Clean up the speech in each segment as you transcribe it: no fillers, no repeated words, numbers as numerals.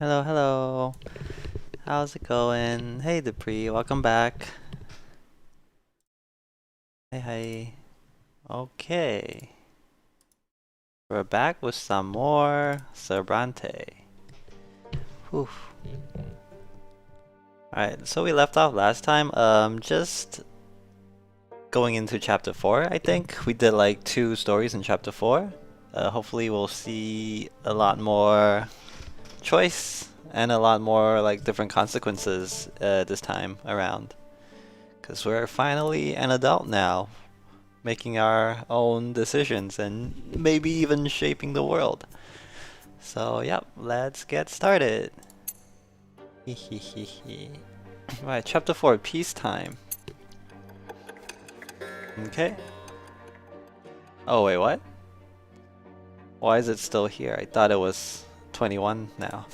Hello, hello. How's it going? Hey, Dupree, welcome back. Hey, hey. Okay. We're back with some more Sir Brante. Whew. Alright, so we left off last time, just going into chapter 4, I think. We did like 2 stories in chapter 4. Hopefully we'll see a lot more choice and a lot more like different consequences this time around. Because we're finally an adult now, making our own decisions and maybe even shaping the world. So, yep, let's get started. Right, chapter 4, peacetime. Okay. Oh, wait, what? Why is it still here? I thought it was 21 now.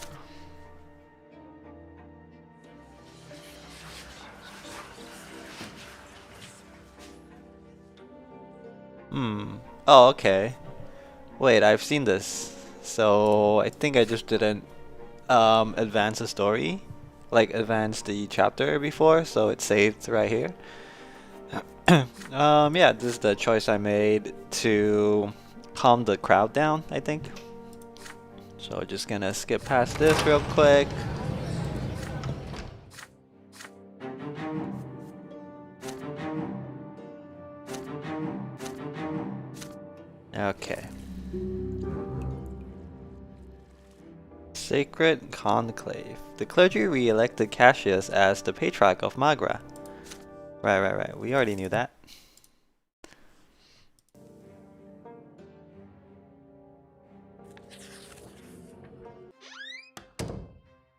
Oh, okay. Wait, I've seen this. So, I think I just didn't advance the story. Like, advance the chapter before, so it's saved right here. Yeah, this is the choice I made to calm the crowd down, I think. So just gonna skip past this real quick. Okay. Sacred Conclave. The clergy re-elected Cassius as the Patriarch of Magra. Right. We already knew that.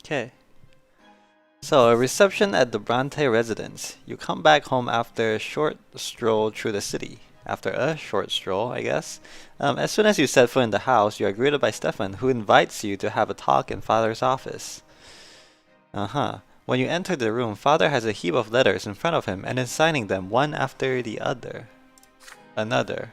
Okay. So, a reception at the Brante residence. You come back home after a short stroll through the city. After a short stroll, I guess. As soon as you set foot in the house, you are greeted by Stefan, who invites you to have a talk in Father's office. Uh-huh. When you enter the room, Father has a heap of letters in front of him and is signing them one after the other. Another.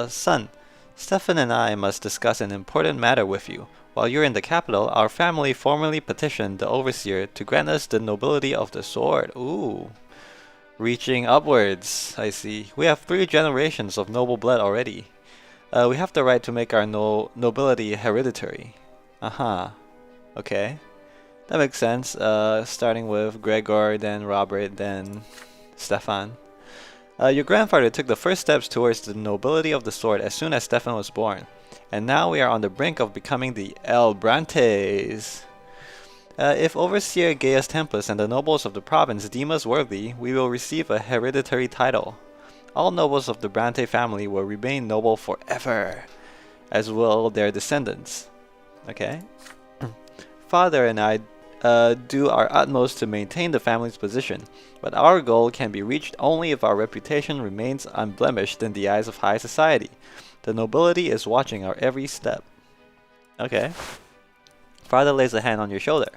Son, Stefan and I must discuss an important matter with you. While you're in the capital, our family formally petitioned the overseer to grant us the nobility of the sword. Ooh. Reaching upwards, I see. We have 3 generations of noble blood already. We have the right to make our nobility hereditary. Uh-huh. Okay. That makes sense. Starting with Gregor, then Robert, then Stefan. Your grandfather took the first steps towards the nobility of the sword as soon as Stefan was born. And now we are on the brink of becoming the El Brantes. If Overseer Gaius Tempus and the nobles of the province deem us worthy, we will receive a hereditary title. All nobles of the Brante family will remain noble forever, as will their descendants. Okay. Father and I do our utmost to maintain the family's position, but our goal can be reached only if our reputation remains unblemished in the eyes of high society. The nobility is watching our every step. Okay. Father lays a hand on your shoulder.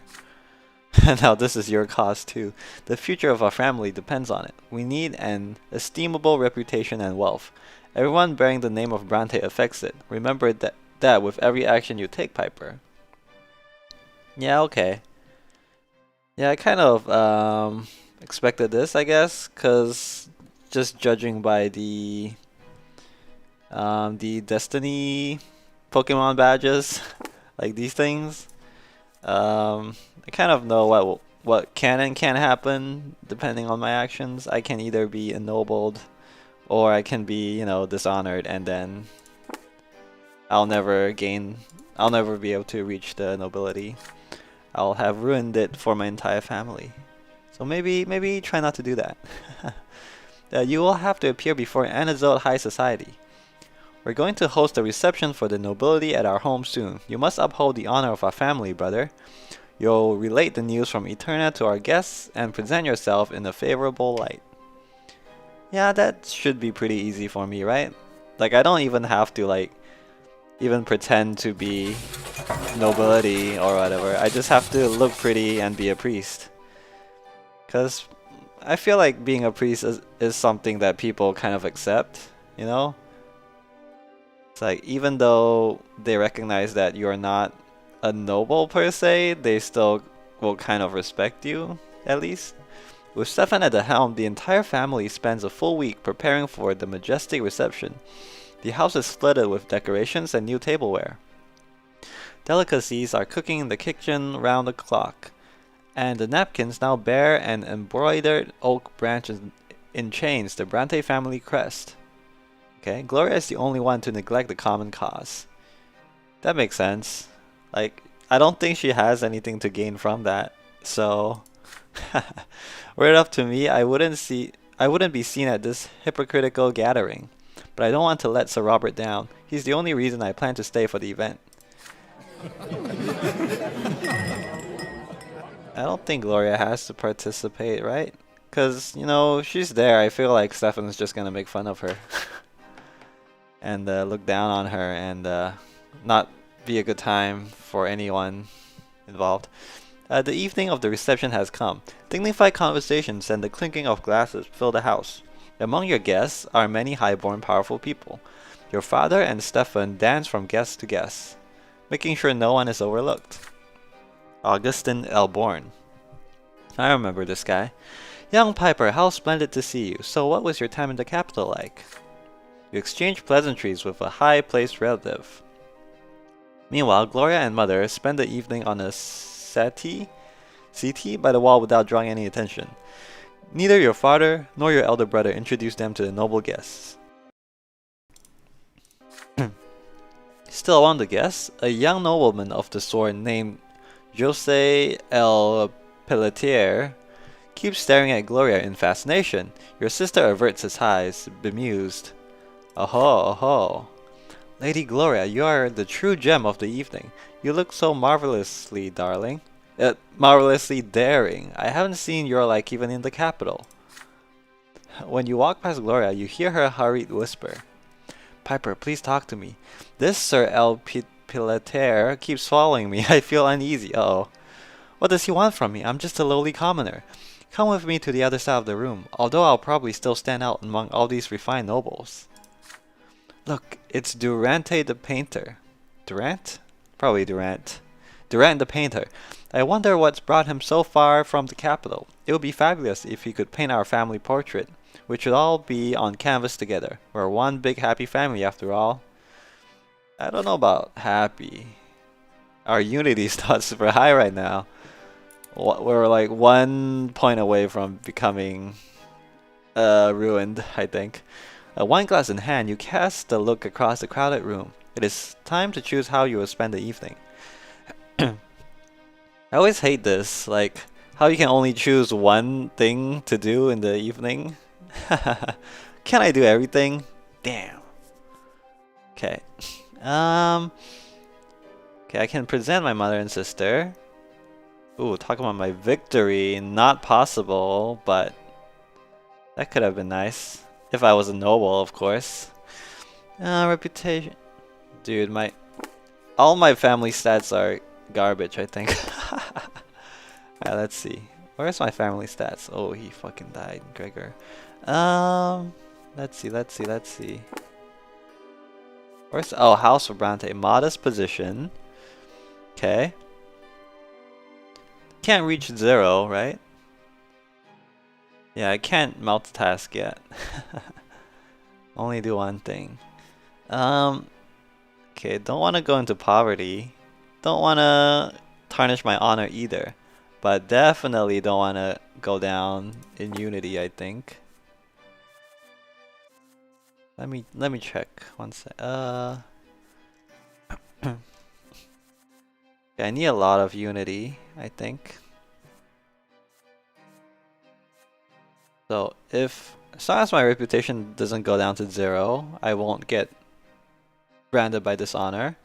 Now this is your cause too. The future of our family depends on it. We need an estimable reputation and wealth. Everyone bearing the name of Brante affects it. Remember that with every action you take, Piper. Yeah, okay. Yeah, I kind of expected this, I guess, because just judging by the Destiny Pokemon badges, like these things. I kind of know what can and can't happen depending on my actions. I can either be ennobled or I can be, dishonored, and then I'll never gain, I'll never be able to reach the nobility. I'll have ruined it for my entire family. So maybe try not to do that. You will have to appear before Anazote High Society. We're going to host a reception for the nobility at our home soon. You must uphold the honor of our family, brother. You'll relate the news from Eterna to our guests and present yourself in a favorable light. Yeah, that should be pretty easy for me, right? Like, I don't even have to, like, even pretend to be nobility or whatever. I just have to look pretty and be a priest. Because I feel like being a priest is something that people kind of accept, you know? It's like, even though they recognize that you're not a noble per se, they still will kind of respect you, at least. With Stefan at the helm, the entire family spends a full week preparing for the majestic reception. The house is flooded with decorations and new tableware. Delicacies are cooking in the kitchen round the clock, and the napkins now bear an embroidered oak branch in chains, the Brante family crest. Okay, Gloria is the only one to neglect the common cause. That makes sense. Like, I don't think she has anything to gain from that. So, were it up to me, I wouldn't be seen at this hypocritical gathering. But I don't want to let Sir Robert down. He's the only reason I plan to stay for the event. I don't think Gloria has to participate, right? Because, she's there. I feel like Stefan's just gonna make fun of her. And look down on her and not be a good time for anyone involved. The evening of the reception has come. Dignified conversations and the clinking of glasses fill the house. Among your guests are many highborn, powerful people. Your father and Stefan dance from guest to guest, making sure no one is overlooked. Augustin Elborn. I remember this guy. Young Piper, how splendid to see you. So what was your time in the capital like? You exchange pleasantries with a high-placed relative. Meanwhile, Gloria and Mother spend the evening on a settee by the wall without drawing any attention. Neither your father nor your elder brother introduced them to the noble guests. Still among the guests, a young nobleman of the sword named Jose El Pelletier keeps staring at Gloria in fascination. Your sister averts his eyes, bemused. Oho, oho. Lady Gloria, you are the true gem of the evening. You look so marvelously, darling. Marvelously daring. I haven't seen your like even in the capital. When you walk past Gloria, you hear her hurried whisper. Piper, please talk to me. This Sir El Pilater keeps following me. I feel uneasy. Uh-oh. What does he want from me? I'm just a lowly commoner. Come with me to the other side of the room, although I'll probably still stand out among all these refined nobles. Look, it's Durante the painter. Durant? Probably Durant. Durant the painter. I wonder what's brought him so far from the capital. It would be fabulous if he could paint our family portrait. We should all be on canvas together. We're one big happy family after all. I don't know about happy. Our unity's not super high right now. We're like 1 point away from becoming ruined, I think. A wine glass in hand, you cast a look across the crowded room. It is time to choose how you will spend the evening. I always hate this, like how you can only choose one thing to do in the evening. Can I do everything? Damn. Okay. Okay, I can present my mother and sister. Ooh, talk about my victory. Not possible, but that could have been nice. If I was a noble, of course. Reputation. Dude, all my family stats are garbage, I think. Alright, let's see. Where's my family stats? Oh, he fucking died, Gregor. Let's see. Where's House of Brante? Modest position. Okay. Can't reach 0, right? Yeah, I can't multitask yet. Only do one thing. Um, okay, don't want to go into poverty. Don't want to tarnish my honor either. But definitely don't want to go down in unity, I think. Let me check one sec. Yeah, I need a lot of unity, I think. So if as long as my reputation doesn't go down to 0, I won't get branded by dishonor.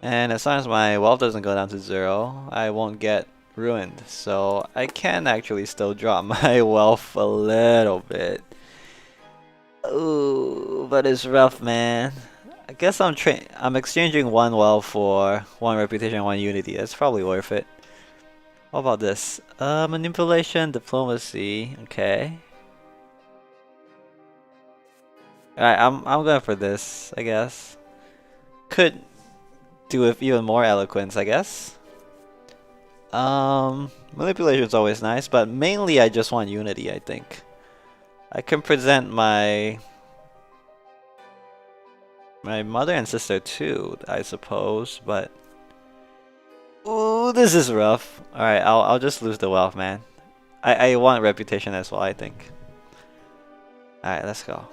And as long as my wealth doesn't go down to 0, I won't get ruined. So I can actually still drop my wealth a little bit. Ooh, but it's rough, man. I guess I'm exchanging one wealth for one reputation, one unity. That's probably worth it. What about this? Manipulation, diplomacy. Okay. Alright, I'm going for this, I guess. Could do with even more eloquence, I guess. Manipulation is always nice, but mainly I just want unity, I think. I can present my mother and sister too, I suppose, but ooh, this is rough. Alright, I'll just lose the wealth, man. I want reputation as well, I think. Alright, let's go.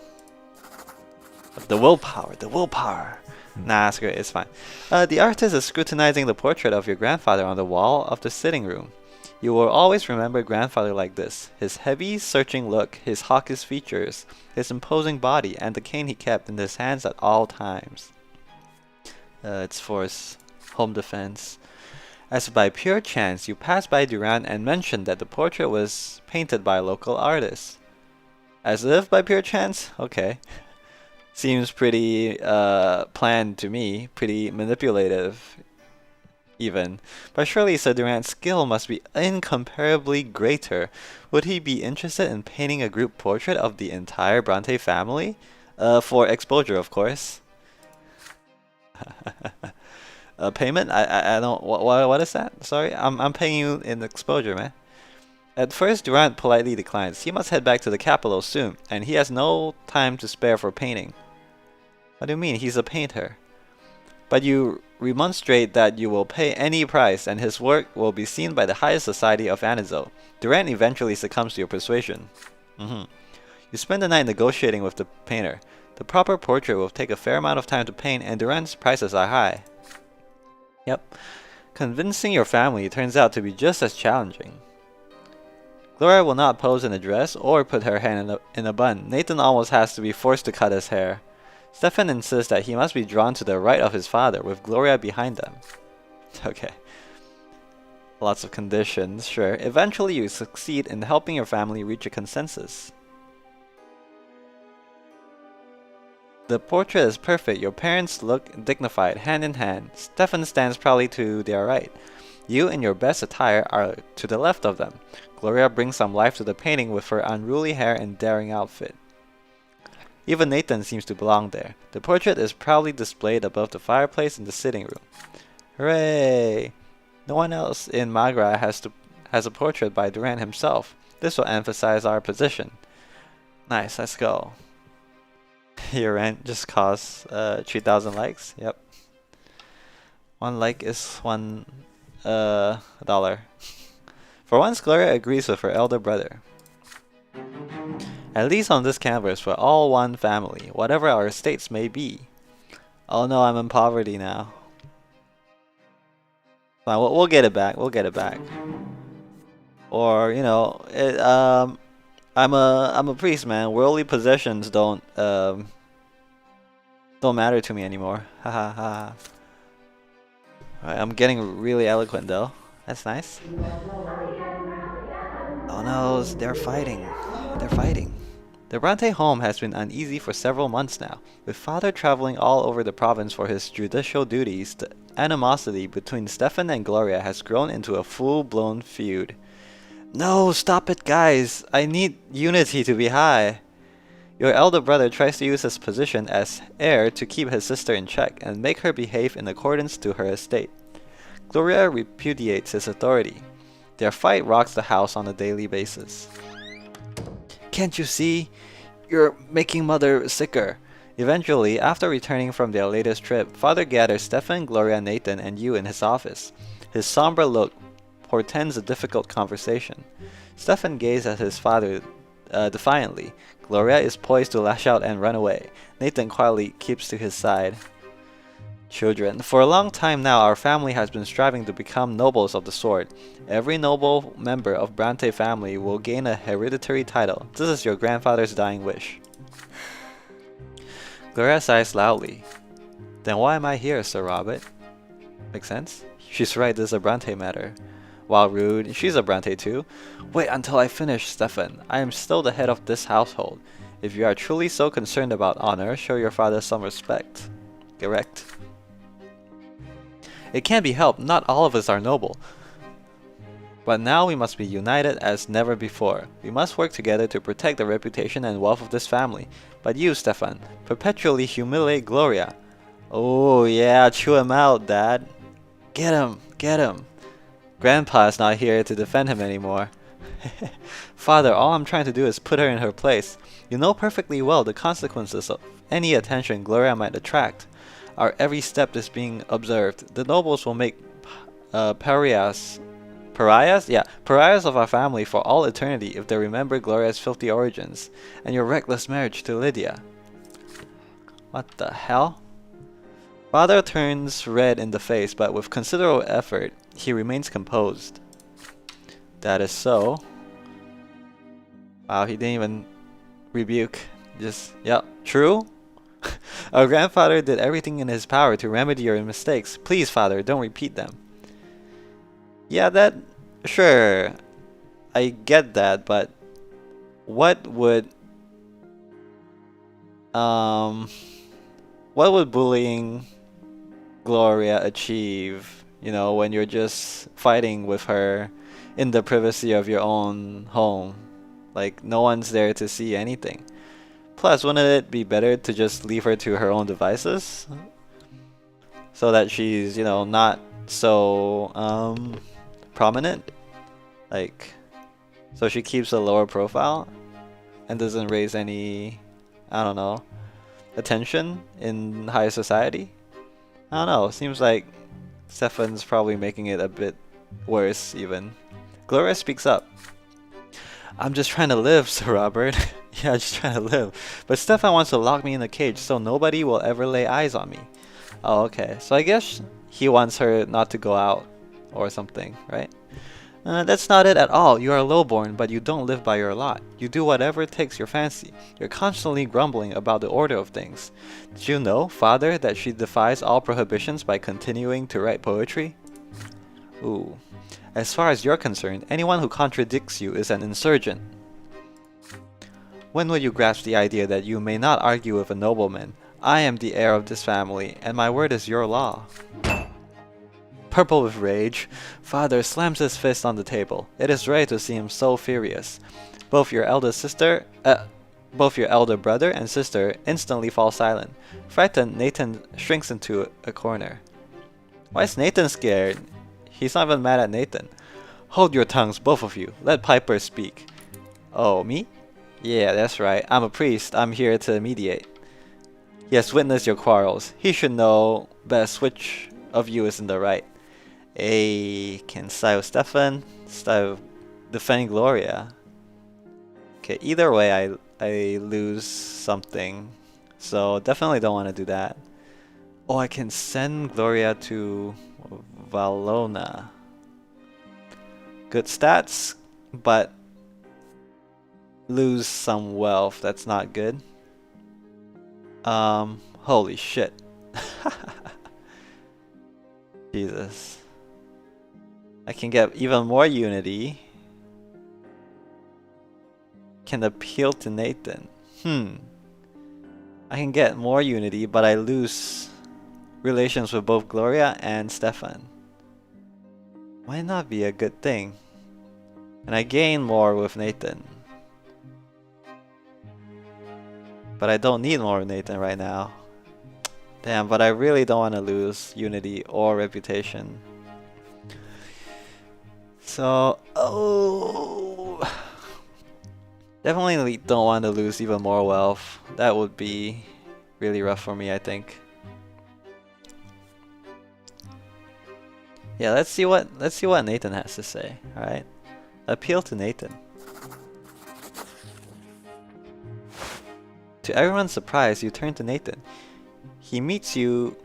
The willpower, the willpower. Nah, it's great, it's fine. The artist is scrutinizing the portrait of your grandfather on the wall of the sitting room. You will always remember grandfather like this. His heavy, searching look, his hawkish features, his imposing body, and the cane he kept in his hands at all times. It's for his home defense. As by pure chance, you passed by Durant and mentioned that the portrait was painted by a local artist. As if by pure chance? Okay. Seems pretty planned to me, pretty manipulative even. But surely Sir Durant's skill must be incomparably greater. Would he be interested in painting a group portrait of the entire Brante family? For exposure, of course. Payment? I don't. What is that? Sorry, I'm paying you in exposure, man. At first, Durant politely declines. He must head back to the capital soon, and he has no time to spare for painting. What do you mean? He's a painter. But you remonstrate that you will pay any price, and his work will be seen by the highest society of Anizo. Durant eventually succumbs to your persuasion. You spend the night negotiating with the painter. The proper portrait will take a fair amount of time to paint, and Durant's prices are high. Yep. Convincing your family turns out to be just as challenging. Gloria will not pose in a dress or put her hair in a bun. Nathan almost has to be forced to cut his hair. Stefan insists that he must be drawn to the right of his father, with Gloria behind them. Okay. Lots of conditions, sure. Eventually you succeed in helping your family reach a consensus. The portrait is perfect. Your parents look dignified, hand in hand. Stefan stands proudly to their right. You, in your best attire, are to the left of them. Gloria brings some life to the painting with her unruly hair and daring outfit. Even Nathan seems to belong there. The portrait is proudly displayed above the fireplace in the sitting room. Hooray! No one else in Magra has a portrait by Durant himself. This will emphasize our position. Nice, let's go. Your rent just costs 3,000 likes. Yep. One like is $1. For once, Gloria agrees with her elder brother. At least on this canvas, we're all one family, whatever our states may be. Oh no, I'm in poverty now. Fine, we'll get it back. We'll get it back. Or you know, I'm a priest, man. Worldly possessions don't matter to me anymore. Haha ha. Alright, I'm getting really eloquent though. That's nice. Oh no, they're fighting. They're fighting. The Brante home has been uneasy for several months now. With father traveling all over the province for his judicial duties, the animosity between Stefan and Gloria has grown into a full-blown feud. No, stop it guys! I need unity to be high! Your elder brother tries to use his position as heir to keep his sister in check and make her behave in accordance to her estate. Gloria repudiates his authority. Their fight rocks the house on a daily basis. Can't you see? You're making Mother sicker. Eventually, after returning from their latest trip, Father gathers Stefan, Gloria, Nathan, and you in his office. His somber look portends a difficult conversation. Stefan gazes at his father defiantly. Gloria is poised to lash out and run away. Nathan quietly keeps to his side. Children, for a long time now, our family has been striving to become nobles of the sword. Every noble member of Brante family will gain a hereditary title. This is your grandfather's dying wish. Gloria sighs loudly. Then why am I here, Sir Robert? Makes sense? She's right, this is a Brante matter. While rude, she's a Brante too. Wait until I finish, Stefan. I am still the head of this household. If you are truly so concerned about honor, show your father some respect. Correct. It can't be helped, not all of us are noble. But now we must be united as never before. We must work together to protect the reputation and wealth of this family. But you, Stefan, perpetually humiliate Gloria. Oh yeah, chew him out, Dad. Get him, get him. Grandpa's not here to defend him anymore. Father, all I'm trying to do is put her in her place. You know perfectly well the consequences of any attention Gloria might attract. Our every step is being observed. The nobles will make pariahs of our family for all eternity if they remember Gloria's filthy origins and your reckless marriage to Lydia. What the hell? Father turns red in the face, but with considerable effort, he remains composed. That is so. Wow, he didn't even rebuke. Just, yep, true. Our grandfather did everything in his power to remedy your mistakes. Please, Father, don't repeat them. Yeah, sure, I get that, but what would bullying Gloria achieve, you know, when you're just fighting with her in the privacy of your own home? Like, no one's there to see anything. Plus, wouldn't it be better to just leave her to her own devices? So that she's, you know, not so prominent? Like, so she keeps a lower profile and doesn't raise any, I don't know, attention in higher society? I don't know, seems like Stefan's probably making it a bit worse even. Gloria speaks up. I'm just trying to live, Sir Robert. Yeah, just trying to live. But Stefan wants to lock me in a cage so nobody will ever lay eyes on me. Oh, okay. So I guess he wants her not to go out or something, right? That's not it at all. You are lowborn, but you don't live by your lot. You do whatever takes your fancy. You're constantly grumbling about the order of things. Did you know, Father, that she defies all prohibitions by continuing to write poetry? Ooh. As far as you're concerned, anyone who contradicts you is an insurgent. When will you grasp the idea that you may not argue with a nobleman? I am the heir of this family, and my word is your law. Purple with rage, Father slams his fist on the table. It is rare to see him so furious. Both your elder brother and sister instantly fall silent. Frightened, Nathan shrinks into a corner. Why is Nathan scared? He's not even mad at Nathan. Hold your tongues, both of you. Let Piper speak. Oh, me? Yeah, that's right. I'm a priest. I'm here to mediate. He has witnessed your quarrels. He should know best which of you is in the right. Can side with Stefan, side with defending Gloria. Okay, either way I lose something. So definitely don't want to do that. Oh, I can send Gloria to Valona. Good stats, but lose some wealth. That's not good. Holy shit. Jesus. I can get even more unity. Can appeal to Nathan. I can get more unity, but I lose relations with both Gloria and Stefan. Might not be a good thing. And I gain more with Nathan. But I don't need more with Nathan right now. Damn, but I really don't want to lose unity or reputation. So, Definitely don't want to lose even more wealth. That would be really rough for me, I think. Yeah, let's see what Nathan has to say. All right, appeal to Nathan. To everyone's surprise, you turn to Nathan. He meets you.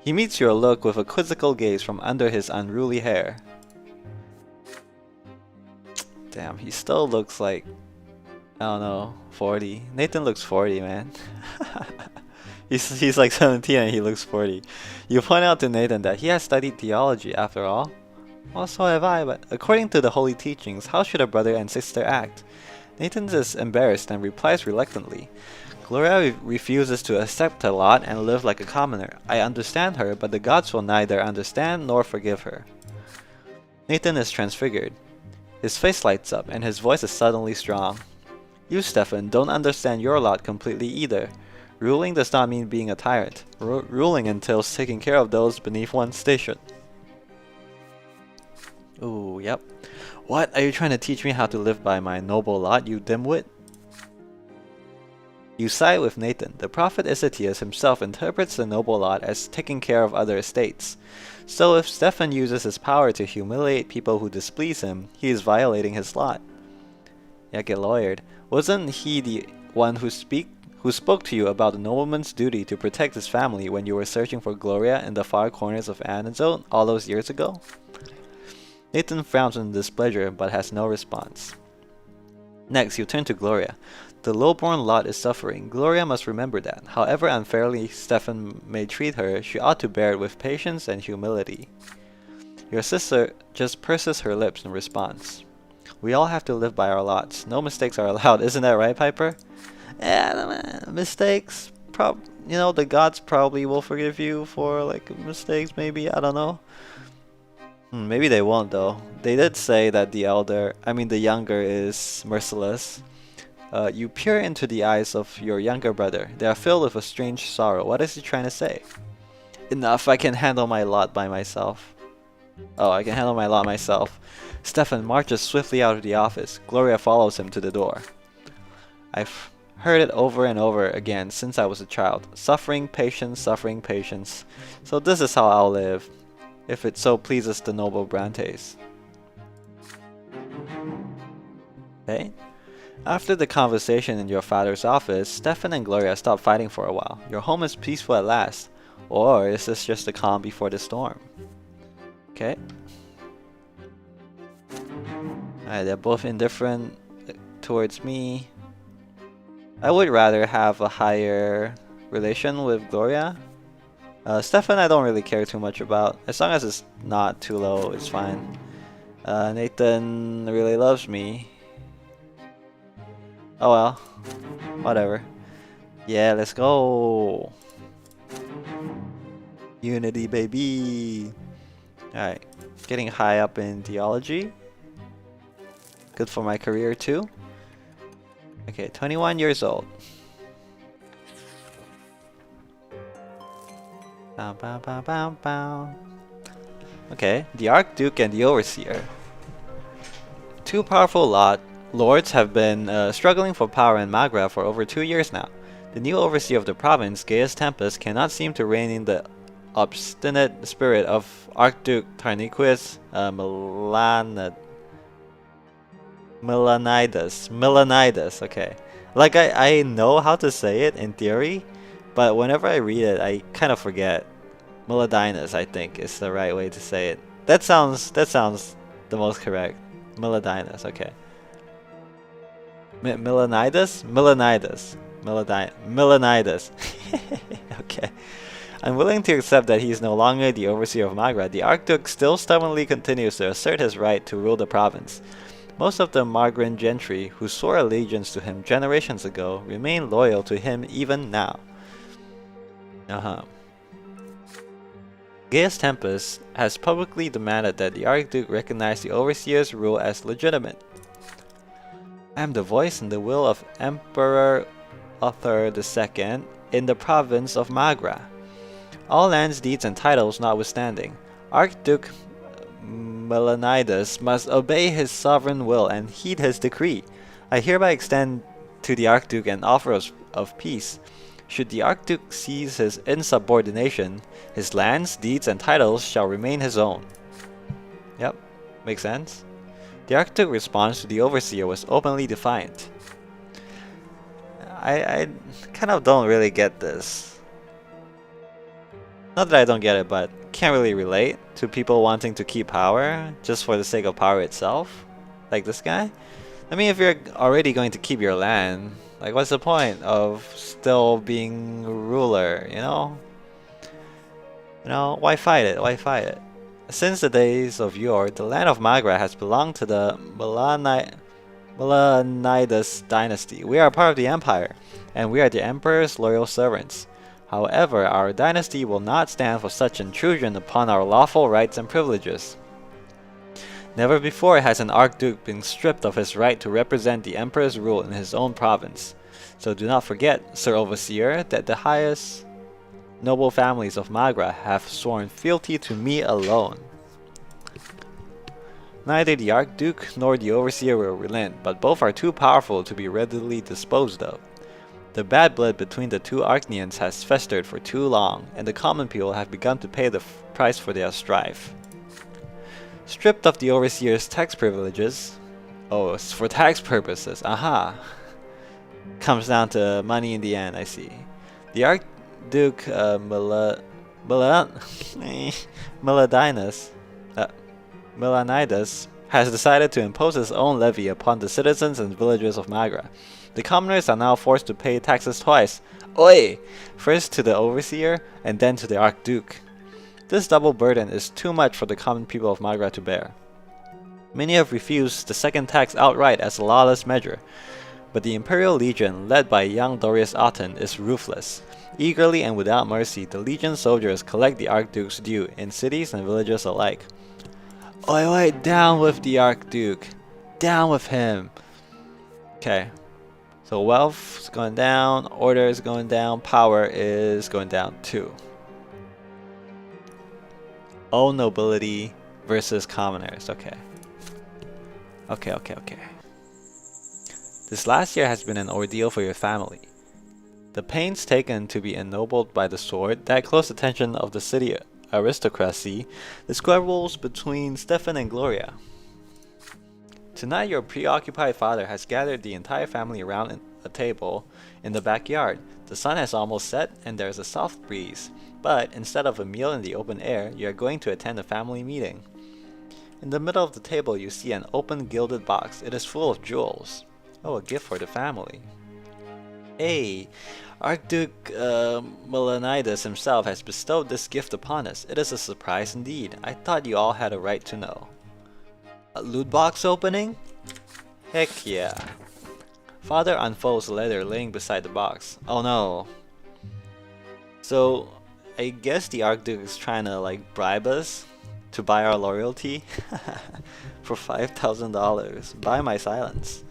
He meets your look with a quizzical gaze from under his unruly hair. Damn, he still looks like, I don't know, 40. Nathan looks 40, man. He's like 17 and he looks 40. You point out to Nathan that he has studied theology after all. Well, so have I, but according to the holy teachings, how should a brother and sister act? Nathan is embarrassed and replies reluctantly. Gloria refuses to accept her lot and live like a commoner. I understand her, but the gods will neither understand nor forgive her. Nathan is transfigured. His face lights up and his voice is suddenly strong. You, Stefan, don't understand your lot completely either. Ruling does not mean being a tyrant. Ruling entails taking care of those beneath one's station. Ooh, yep. What? Are you trying to teach me how to live by my noble lot, you dimwit? You side with Nathan. The prophet Isaetius himself interprets the noble lot as taking care of other estates. So if Stefan uses his power to humiliate people who displease him, he is violating his lot. Yeah, get lawyered. Wasn't he the one who spoke to you about the nobleman's duty to protect his family when you were searching for Gloria in the far corners of Anazone all those years ago? Nathan frowns in displeasure but has no response. Next, you turn to Gloria. The lowborn lot is suffering. Gloria must remember that. However unfairly Stefan may treat her, she ought to bear it with patience and humility. Your sister just purses her lips in response. We all have to live by our lots. No mistakes are allowed. Isn't that right, Piper? Yeah, mistakes. The gods probably will forgive you for like mistakes. Maybe, I don't know. Maybe they won't though. They did say that the younger is merciless. You peer into the eyes of your younger brother. They are filled with a strange sorrow. What is he trying to say? Enough. I can handle my lot by myself. Oh, I can handle my lot myself. Stefan marches swiftly out of the office. Gloria follows him to the door. I've heard it over and over again since I was a child. Suffering, patience, suffering, patience. So this is how I'll live, if it so pleases the noble Brantes. Okay. After the conversation in your father's office, Stefan and Gloria stop fighting for a while. Your home is peaceful at last. Or is this just the calm before the storm? Okay. Alright, they're both indifferent towards me. I would rather have a higher relation with Gloria. Stefan I don't really care too much about. As long as it's not too low, it's fine. Nathan really loves me. Oh well. Whatever. Yeah, let's go. Unity, baby. Alright. Getting high up in theology. Good for my career too. Okay, 21 years old. Bow, bow, bow, bow, bow. Okay, the Archduke and the Overseer. Two powerful lords have been struggling for power in Magra for over 2 years now. The new Overseer of the province, Gaius Tempus, cannot seem to rein in the obstinate spirit of Archduke Tarniquus Milanidas, okay. Like, I know how to say it in theory, but whenever I read it, I kind of forget. Miladinus, I think, is the right way to say it. That sounds the most correct. Miladinus, okay. Milanidas? Milanidas. Okay. I'm willing to accept that he is no longer the overseer of Magra. The Archduke still stubbornly continues to assert his right to rule the province. Most of the Magran gentry, who swore allegiance to him generations ago, remain loyal to him even now. Gaius Tempus has publicly demanded that the Archduke recognize the Overseer's rule as legitimate. I am the voice and the will of Emperor Other II in the province of Magra. All lands, deeds, and titles notwithstanding, Archduke Milanidas must obey his sovereign will and heed his decree. I hereby extend to the Archduke an offer of peace. Should the Archduke cease his insubordination, his lands, deeds, and titles shall remain his own. Yep, makes sense. The Archduke's response to the Overseer was openly defiant. I kind of don't really get this. Not that I don't get it, but can't really relate to people wanting to keep power just for the sake of power itself. Like this guy. I mean, if you're already going to keep your land, like what's the point of still being ruler, you know? You know, why fight it? Why fight it? Since the days of yore, the land of Magra has belonged to the Melanidas dynasty. We are part of the empire, and we are the emperor's loyal servants. However, our dynasty will not stand for such intrusion upon our lawful rights and privileges. Never before has an Archduke been stripped of his right to represent the Emperor's rule in his own province. So do not forget, Sir Overseer, that the highest noble families of Magra have sworn fealty to me alone. Neither the Archduke nor the Overseer will relent, but both are too powerful to be readily disposed of. The bad blood between the two Archnians has festered for too long, and the common people have begun to pay the price for their strife. Stripped of the Overseer's tax privileges, oh, it's for tax purposes, aha! Comes down to money in the end, I see. The Archduke Melanidas has decided to impose his own levy upon the citizens and villagers of Magra. The commoners are now forced to pay taxes twice. Oi! First to the Overseer, and then to the Archduke. This double burden is too much for the common people of Magra to bear. Many have refused the second tax outright as a lawless measure, but the Imperial Legion, led by young Dorius Otten, is ruthless. Eagerly and without mercy, the Legion soldiers collect the Archduke's due in cities and villages alike. Oi, oi, down with the Archduke! Down with him! Okay. So wealth is going down, order is going down, power is going down too. All nobility versus commoners. Okay. Okay. This last year has been an ordeal for your family. The pains taken to be ennobled by the sword, that close attention of the city aristocracy, the squabbles between Stefan and Gloria. Tonight your preoccupied father has gathered the entire family around a table in the backyard. The sun has almost set and there is a soft breeze. But instead of a meal in the open air, you are going to attend a family meeting. In the middle of the table you see an open gilded box. It is full of jewels. Oh, a gift for the family. Hey, Archduke Melanidas himself has bestowed this gift upon us. It is a surprise indeed. I thought you all had a right to know. A loot box opening? Heck yeah. Father unfolds the letter laying beside the box. Oh no. So, I guess the Archduke is trying to like bribe us to buy our loyalty for $5,000. Buy my silence.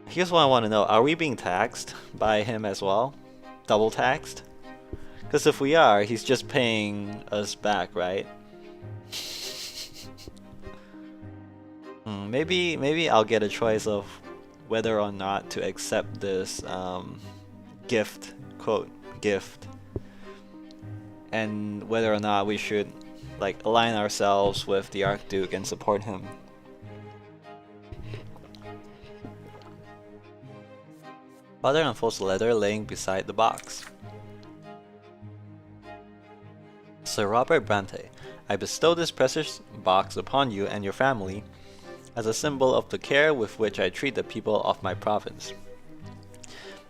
Here's what I want to know. Are we being taxed by him as well? Double taxed? Because if we are, he's just paying us back, right? Maybe I'll get a choice of whether or not to accept this gift, quote, gift. And whether or not we should like align ourselves with the Archduke and support him. Father unfolds the letter laying beside the box. Sir Robert Brante, I bestow this precious box upon you and your family as a symbol of the care with which I treat the people of my province.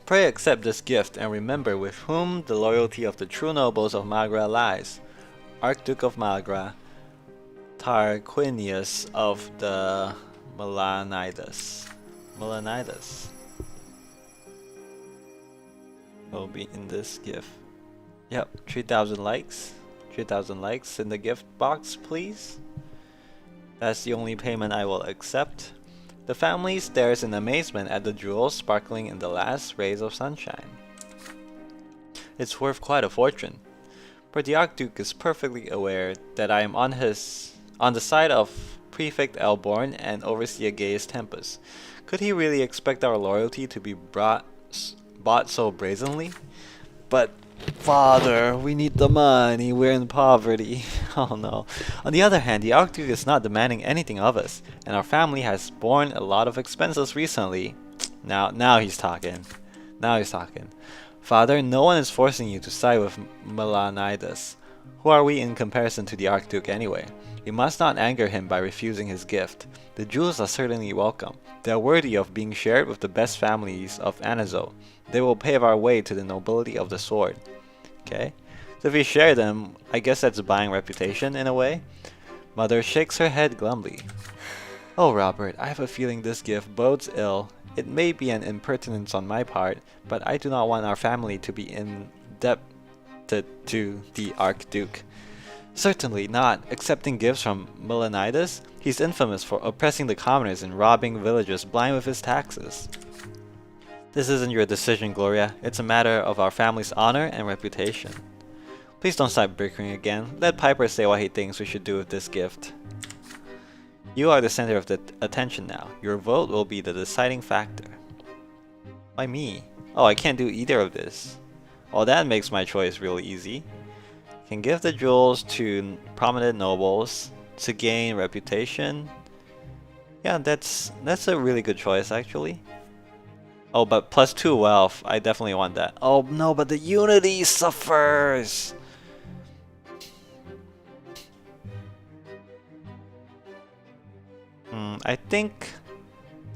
Pray accept this gift and remember with whom the loyalty of the true nobles of Magra lies. Archduke of Magra, Tarquinius of the Melanidas. Will be in this gift. Yep, 3,000 likes. 3,000 likes in the gift box, please. That's the only payment I will accept. The family stares in amazement at the jewels sparkling in the last rays of sunshine. It's worth quite a fortune, but the Archduke is perfectly aware that I am on the side of Prefect Elborn and Overseer Gaius Tempus. Could he really expect our loyalty to be bought so brazenly? But, Father, we need the money, we're in poverty. Oh no. On the other hand, the Archduke is not demanding anything of us, and our family has borne a lot of expenses recently. Now he's talking. Now he's talking. Father, no one is forcing you to side with Melanidas. Who are we in comparison to the Archduke anyway? You must not anger him by refusing his gift. The jewels are certainly welcome. They are worthy of being shared with the best families of Anazo. They will pave our way to the nobility of the sword. Okay? So if we share them, I guess that's buying reputation in a way. Mother shakes her head glumly. Oh, Robert, I have a feeling this gift bodes ill. It may be an impertinence on my part, but I do not want our family to be indebted to the Archduke. Certainly not accepting gifts from Melanidas. He's infamous for oppressing the commoners and robbing villagers blind with his taxes. This isn't your decision, Gloria. It's a matter of our family's honor and reputation. Please don't start bickering again. Let Piper say what he thinks we should do with this gift. You are the center of the attention now. Your vote will be the deciding factor. Why me? Oh, I can't do either of this. Well, that makes my choice really easy. Can give the jewels to prominent nobles to gain reputation. Yeah, that's a really good choice actually. Oh, but +2 wealth. I definitely want that. Oh no, but the unity suffers. I think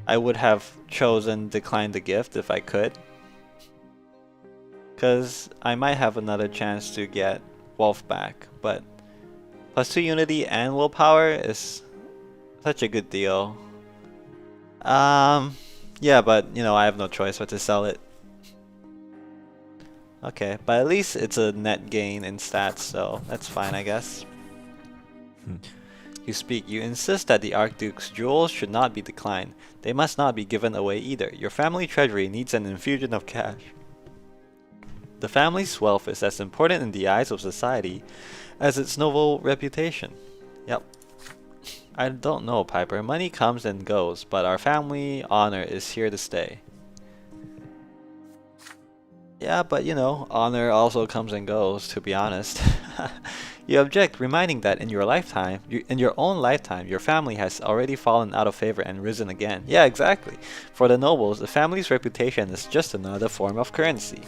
I would have chosen decline the gift if I could. Because I might have another chance to get wealth back. But +2 unity and willpower is such a good deal. Yeah, but you know, I have no choice but to sell it. Okay, but at least it's a net gain in stats, so that's fine, I guess. You speak. You insist that the Archduke's jewels should not be declined. They must not be given away either. Your family treasury needs an infusion of cash. The family's wealth is as important in the eyes of society as its noble reputation. Yep. I don't know, Piper. Money comes and goes, but our family honor is here to stay. Yeah, but you know, honor also comes and goes, to be honest. You object, reminding that in your own lifetime, your family has already fallen out of favor and risen again. Yeah, exactly. For the nobles, the family's reputation is just another form of currency.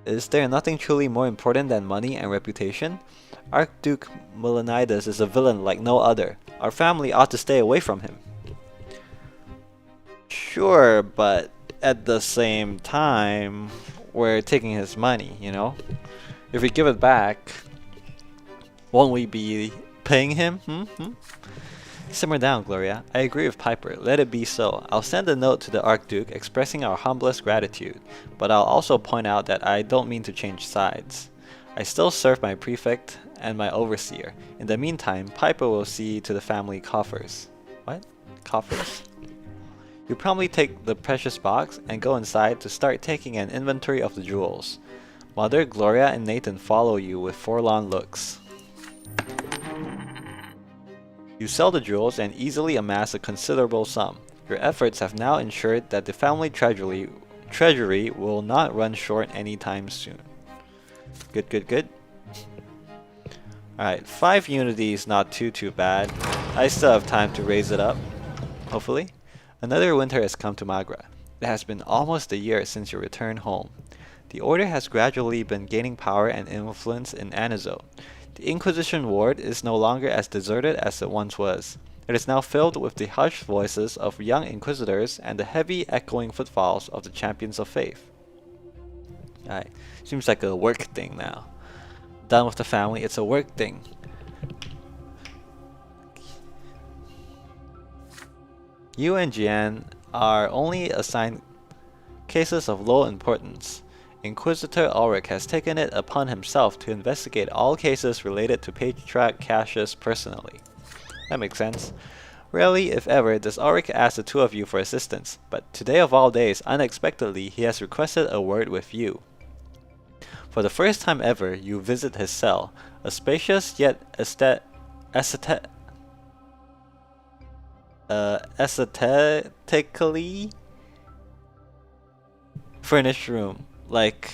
Is there nothing truly more important than money and reputation? Archduke Melanidas is a villain like no other. Our family ought to stay away from him. Sure, but at the same time, we're taking his money, you know? If we give it back, won't we be paying him? Simmer down, Gloria. I agree with Piper. Let it be so. I'll send a note to the Archduke expressing our humblest gratitude, but I'll also point out that I don't mean to change sides. I still serve my prefect and my overseer. In the meantime, Piper will see to the family coffers. What? Coffers? You promptly take the precious box and go inside to start taking an inventory of the jewels. Mother, Gloria, and Nathan follow you with forlorn looks. You sell the jewels and easily amass a considerable sum. Your efforts have now ensured that the family treasury will not run short anytime soon. Good, good, good. Alright, 5 unity is not too bad. I still have time to raise it up, hopefully. Another winter has come to Magra. It has been almost a year since your return home. The Order has gradually been gaining power and influence in Anazo. The Inquisition ward is no longer as deserted as it once was. It is now filled with the hushed voices of young Inquisitors and the heavy echoing footfalls of the Champions of Faith. Alright, seems like a work thing now. Done with the family, it's a work thing. You and Jian are only assigned cases of low importance. Inquisitor Ulrich has taken it upon himself to investigate all cases related to Patriarch Cassius personally. That makes sense. Rarely, if ever, does Ulrich ask the two of you for assistance, but today of all days, unexpectedly, he has requested a word with you. For the first time ever, you visit his cell, a spacious yet aesthetically furnished room. Like,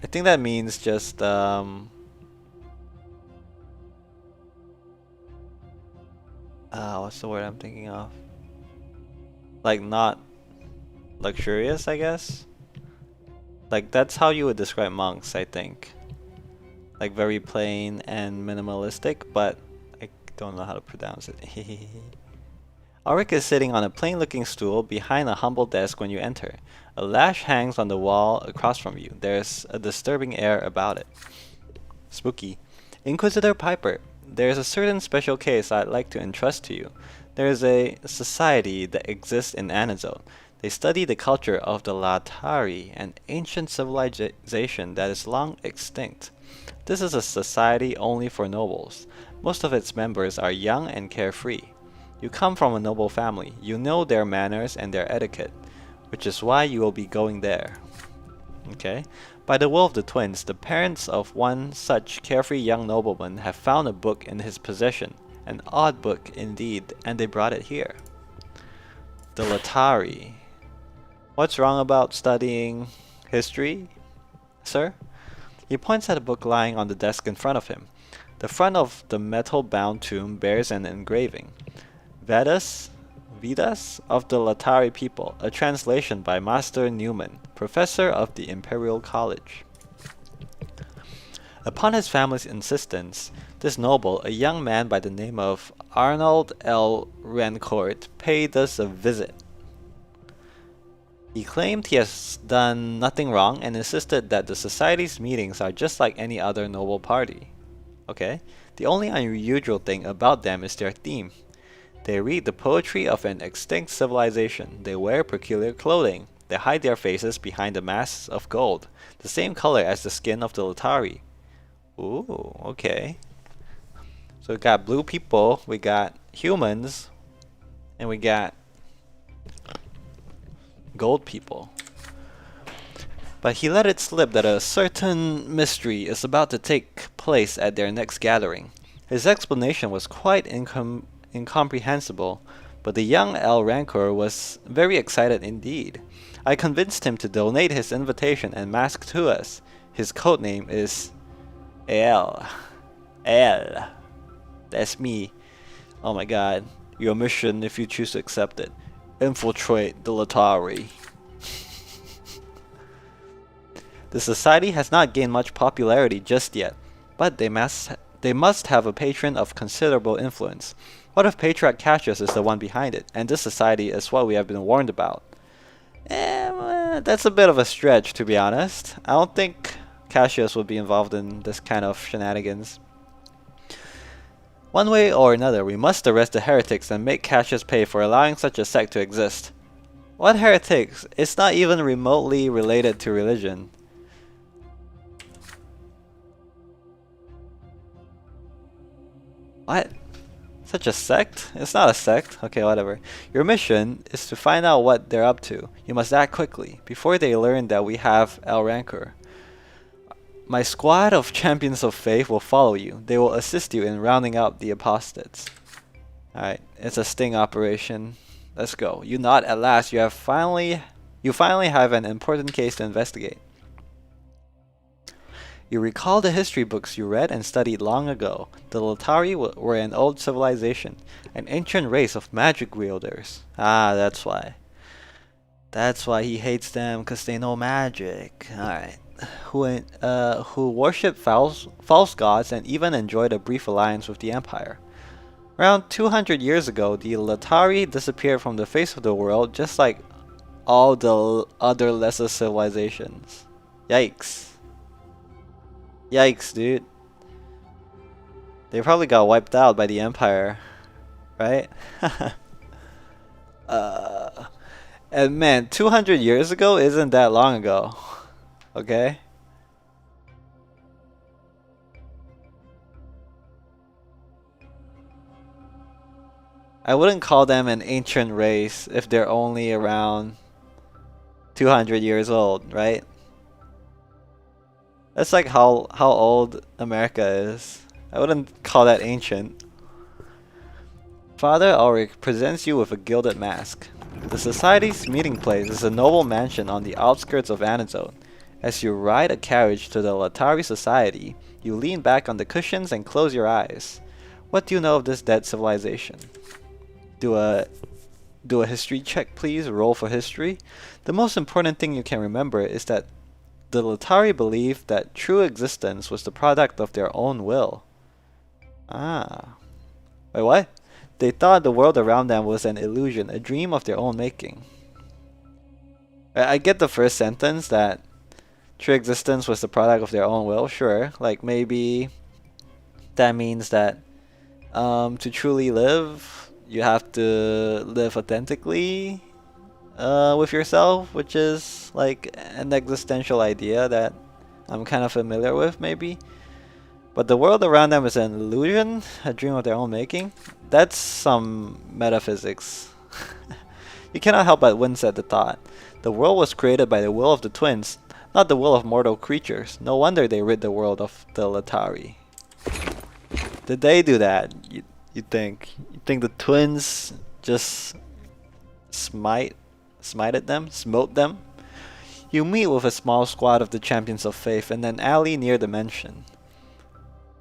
I think that means just what's the word I'm thinking of? Like not luxurious, I guess. Like that's how you would describe monks, I think. Like very plain and minimalistic, but I don't know how to pronounce it. Ulrich is sitting on a plain-looking stool behind a humble desk when you enter. A lash hangs on the wall across from you. There's a disturbing air about it. Spooky. Inquisitor Piper, there's a certain special case I'd like to entrust to you. There's a society that exists in Anazone. They study the culture of the Latari, an ancient civilization that is long extinct. This is a society only for nobles. Most of its members are young and carefree. You come from a noble family. You know their manners and their etiquette, which is why you will be going there. Okay. By the will of the twins, the parents of one such carefree young nobleman have found a book in his possession. An odd book indeed, and they brought it here. The Latari. What's wrong about studying history, sir? He points at a book lying on the desk in front of him. The front of the metal-bound tomb bears an engraving. Vedas of the Latari people, a translation by Master Newman, professor of the Imperial College. Upon his family's insistence, this noble, a young man by the name of Arnold L. Rancourt, paid us a visit. He claimed he has done nothing wrong and insisted that the society's meetings are just like any other noble party. Okay? The only unusual thing about them is their theme. They read the poetry of an extinct civilization. They wear peculiar clothing. They hide their faces behind the masks of gold, the same color as the skin of the Latari. Ooh, okay. So we got blue people, we got humans, and we got gold people. But he let it slip that a certain mystery is about to take place at their next gathering. His explanation was quite incomprehensible, but the young L. Rancor was very excited indeed. I convinced him to donate his invitation and mask to us. His codename is L. L. That's me. Oh my god. Your mission, if you choose to accept it. Infiltrate the Latari. The society has not gained much popularity just yet, but they must have a patron of considerable influence. What if Patriarch Cassius is the one behind it, and this society is what we have been warned about? That's a bit of a stretch, to be honest. I don't think Cassius would be involved in this kind of shenanigans. One way or another, we must arrest the heretics and make Cassius pay for allowing such a sect to exist. What heretics? It's not even remotely related to religion. What? Such a sect? It's not a sect. Okay, whatever. Your mission is to find out what they're up to. You must act quickly, before they learn that we have El Rancor. My squad of champions of faith will follow you. They will assist you in rounding out the apostates. Alright, it's a sting operation. Let's go. You nod at last. You finally have an important case to investigate. You recall the history books you read and studied long ago. The Latari were an old civilization, an ancient race of magic wielders. Ah, that's why. That's why he hates them, because they know magic. Alright. Who worship false gods and even enjoyed a brief alliance with the Empire. Around 200 years ago, the Latari disappeared from the face of the world just like all the other lesser civilizations. Yikes. Yikes, dude. They probably got wiped out by the Empire, right? And man, 200 years ago isn't that long ago. Okay? I wouldn't call them an ancient race if they're only around 200 years old, right? That's like how old America is. I wouldn't call that ancient. Father Ulrich presents you with a gilded mask. The society's meeting place is a noble mansion on the outskirts of Anazone. As you ride a carriage to the Latari Society, you lean back on the cushions and close your eyes. What do you know of this dead civilization? Do a history check, please. Roll for history. The most important thing you can remember is that the Latari believed that true existence was the product of their own will. Ah. Wait, what? They thought the world around them was an illusion, a dream of their own making. I get the first sentence that true existence was the product of their own will, sure. Like maybe that means that to truly live, you have to live authentically with yourself, which is like an existential idea that I'm kind of familiar with, maybe. But the world around them is an illusion, a dream of their own making. That's some metaphysics. You cannot help but wince at the thought. The world was created by the will of the twins, not the will of mortal creatures. No wonder they rid the world of the Latari. Did they do that? You think? You think the twins just smited them? Smote them? You meet with a small squad of the Champions of Faith in an alley near the mansion.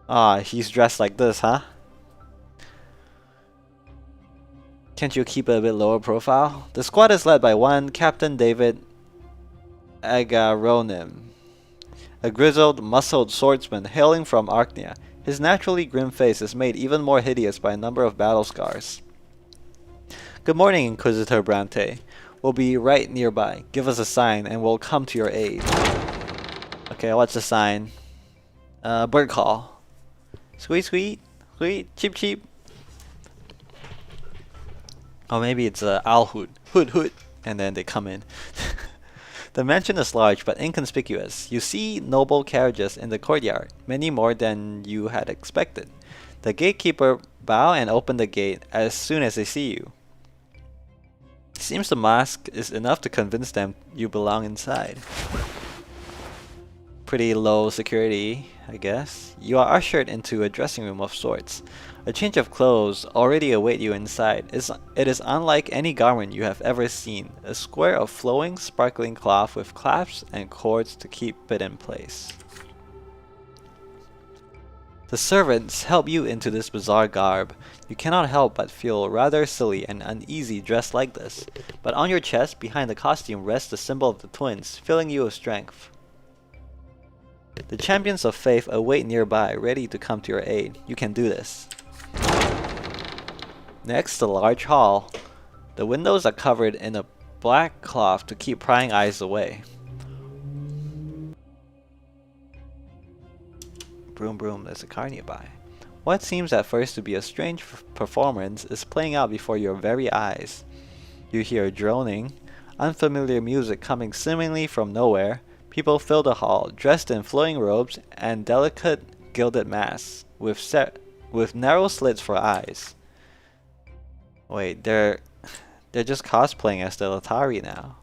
Ah, he's dressed like this, huh? Can't you keep it a bit lower profile? The squad is led by one Captain David Agaronim, a grizzled, muscled swordsman hailing from Archnia. His naturally grim face is made even more hideous by a number of battle scars. Good morning, Inquisitor Brante. We'll be right nearby. Give us a sign and we'll come to your aid. Okay, what's the sign? Bird call. Sweet, sweet, sweet, cheep, cheep. Oh, maybe it's owl hoot. Hoot, hoot. And then they come in. The mansion is large but inconspicuous. You see noble carriages in the courtyard, many more than you had expected. The gatekeeper bow and open the gate as soon as they see you. It seems the mask is enough to convince them you belong inside. Pretty low security, I guess. You are ushered into a dressing room of sorts. A change of clothes already await you inside. It is unlike any garment you have ever seen. A square of flowing, sparkling cloth with clasps and cords to keep it in place. The servants help you into this bizarre garb. You cannot help but feel rather silly and uneasy dressed like this. But on your chest, behind the costume, rests the symbol of the twins, filling you with strength. The Champions of Faith await nearby, ready to come to your aid. You can do this. Next, the large hall. The windows are covered in a black cloth to keep prying eyes away. Broom broom, there's a car nearby. What seems at first to be a strange performance is playing out before your very eyes. You hear droning, unfamiliar music coming seemingly from nowhere. People fill the hall, dressed in flowing robes and delicate gilded masks, with narrow slits for eyes. Wait, they're just cosplaying as the Latari now.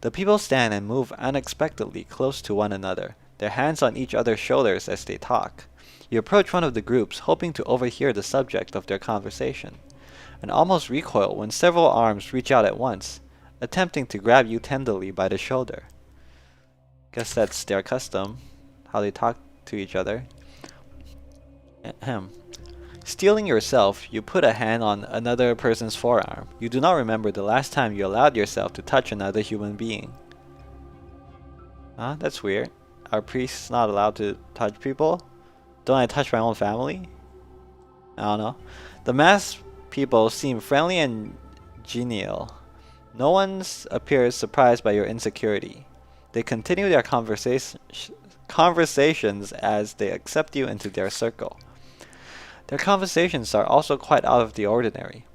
The people stand and move unexpectedly close to one another, their hands on each other's shoulders as they talk. You approach one of the groups, hoping to overhear the subject of their conversation, and almost recoil when several arms reach out at once, attempting to grab you tenderly by the shoulder. Guess that's their custom, how they talk to each other. Ahem. Steeling yourself, you put a hand on another person's forearm. You do not remember the last time you allowed yourself to touch another human being. Huh? That's weird. Are priests not allowed to touch people? Don't I touch my own family? I don't know. The masked people seem friendly and genial. No one appears surprised by your insecurity. They continue their conversations as they accept you into their circle. Their conversations are also quite out of the ordinary.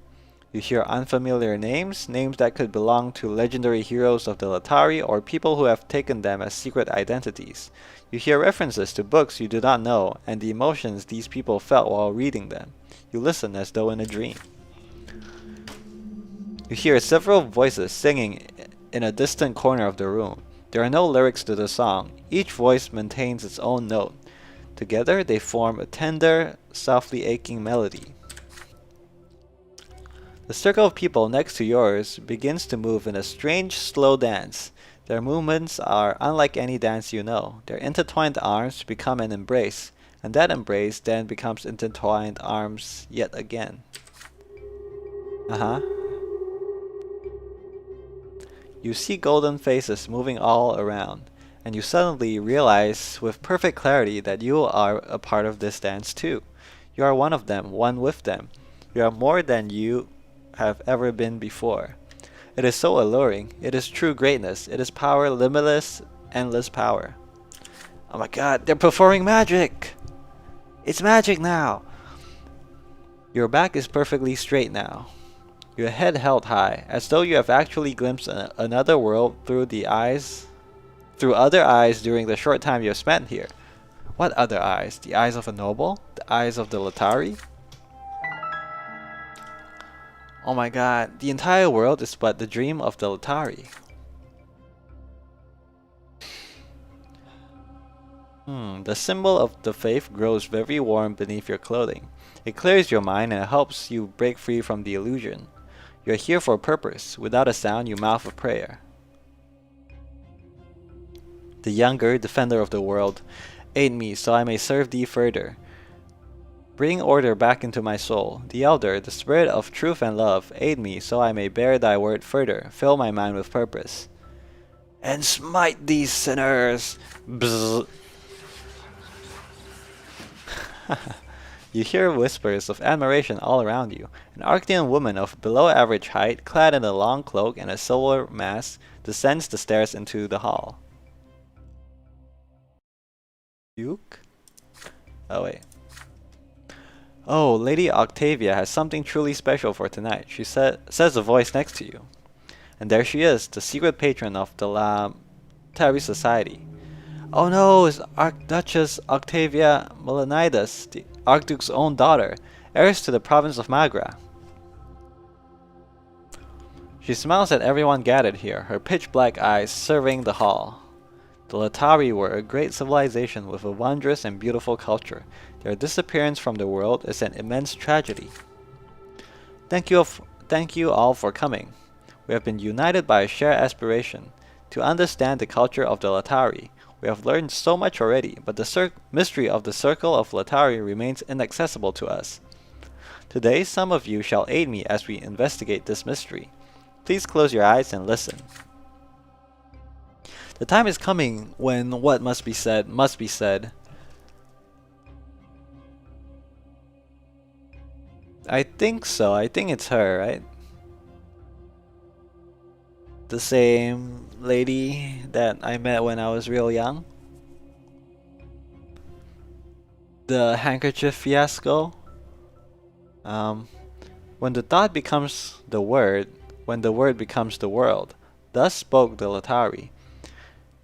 You hear unfamiliar names, names that could belong to legendary heroes of the Latari or people who have taken them as secret identities. You hear references to books you do not know and the emotions these people felt while reading them. You listen as though in a dream. You hear several voices singing in a distant corner of the room. There are no lyrics to the song. Each voice maintains its own note. Together they form a tender, softly aching melody. The circle of people next to yours begins to move in a strange, slow dance. Their movements are unlike any dance you know. Their intertwined arms become an embrace, and that embrace then becomes intertwined arms yet again. Uh-huh. You see golden faces moving all around, and you suddenly realize with perfect clarity that you are a part of this dance too. You are one of them, one with them. You are more than you have ever been before. It is so alluring. It is true greatness. It is power, limitless, endless power. Oh my god, they're performing magic! It's magic now! Your back is perfectly straight now. Your head held high, as though you have actually glimpsed another world through other eyes during the short time you have spent here. What other eyes? The eyes of a noble? The eyes of the Latari? Oh my god, the entire world is but the dream of the Latari. The symbol of the faith grows very warm beneath your clothing. It clears your mind and helps you break free from the illusion. You are here for a purpose. Without a sound, you mouth a prayer. The younger, defender of the world, aid me so I may serve thee further. Bring order back into my soul. The elder, the spirit of truth and love, aid me so I may bear thy word further, fill my mind with purpose. And smite these sinners! Bzz. You hear whispers of admiration all around you. An Arctian woman of below average height, clad in a long cloak and a silver mask, descends the stairs into the hall. Duke? Oh wait. Oh, Lady Octavia has something truly special for tonight, says a voice next to you. And there she is, the secret patron of the La Terry Society. Oh no, it's Archduchess Octavia Melanidas, the Archduke's own daughter, heiress to the province of Magra. She smiles at everyone gathered here, her pitch-black eyes surveying the hall. The Latari were a great civilization with a wondrous and beautiful culture. Their disappearance from the world is an immense tragedy. Thank you all for coming. We have been united by a shared aspiration to understand the culture of the Latari. We have learned so much already, but the mystery of the Circle of Latari remains inaccessible to us. Today, some of you shall aid me as we investigate this mystery. Please close your eyes and listen. The time is coming when what must be said must be said. I think so. I think it's her, right? The same lady that I met when I was real young. The handkerchief fiasco. When the thought becomes the word, when the word becomes the world, thus spoke the Latari.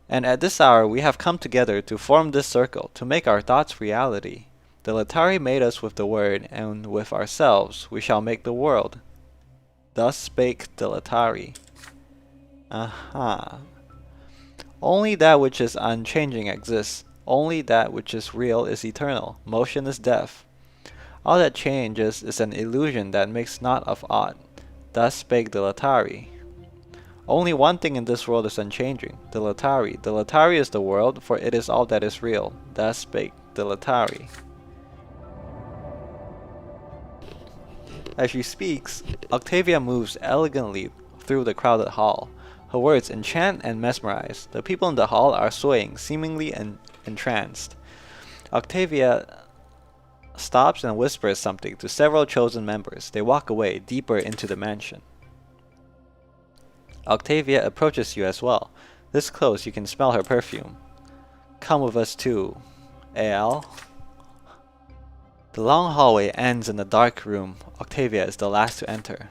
And at this hour we have come together to form this circle, to make our thoughts reality. The Latari made us with the word, and with ourselves we shall make the world. Thus spake the Latari. Aha. Only that which is unchanging exists. Only that which is real is eternal. Motion is death. All that changes is an illusion that makes not of aught. Thus spake the Latari. Only one thing in this world is unchanging, the Latari. The Latari is the world, for it is all that is real. Thus spake the Latari. As she speaks, Octavia moves elegantly through the crowded hall. Her words enchant and mesmerize. The people in the hall are swaying, seemingly entranced. Octavia stops and whispers something to several chosen members. They walk away, deeper into the mansion. Octavia approaches you as well. This close, you can smell her perfume. Come with us too, Al. The long hallway ends in a dark room. Octavia is the last to enter.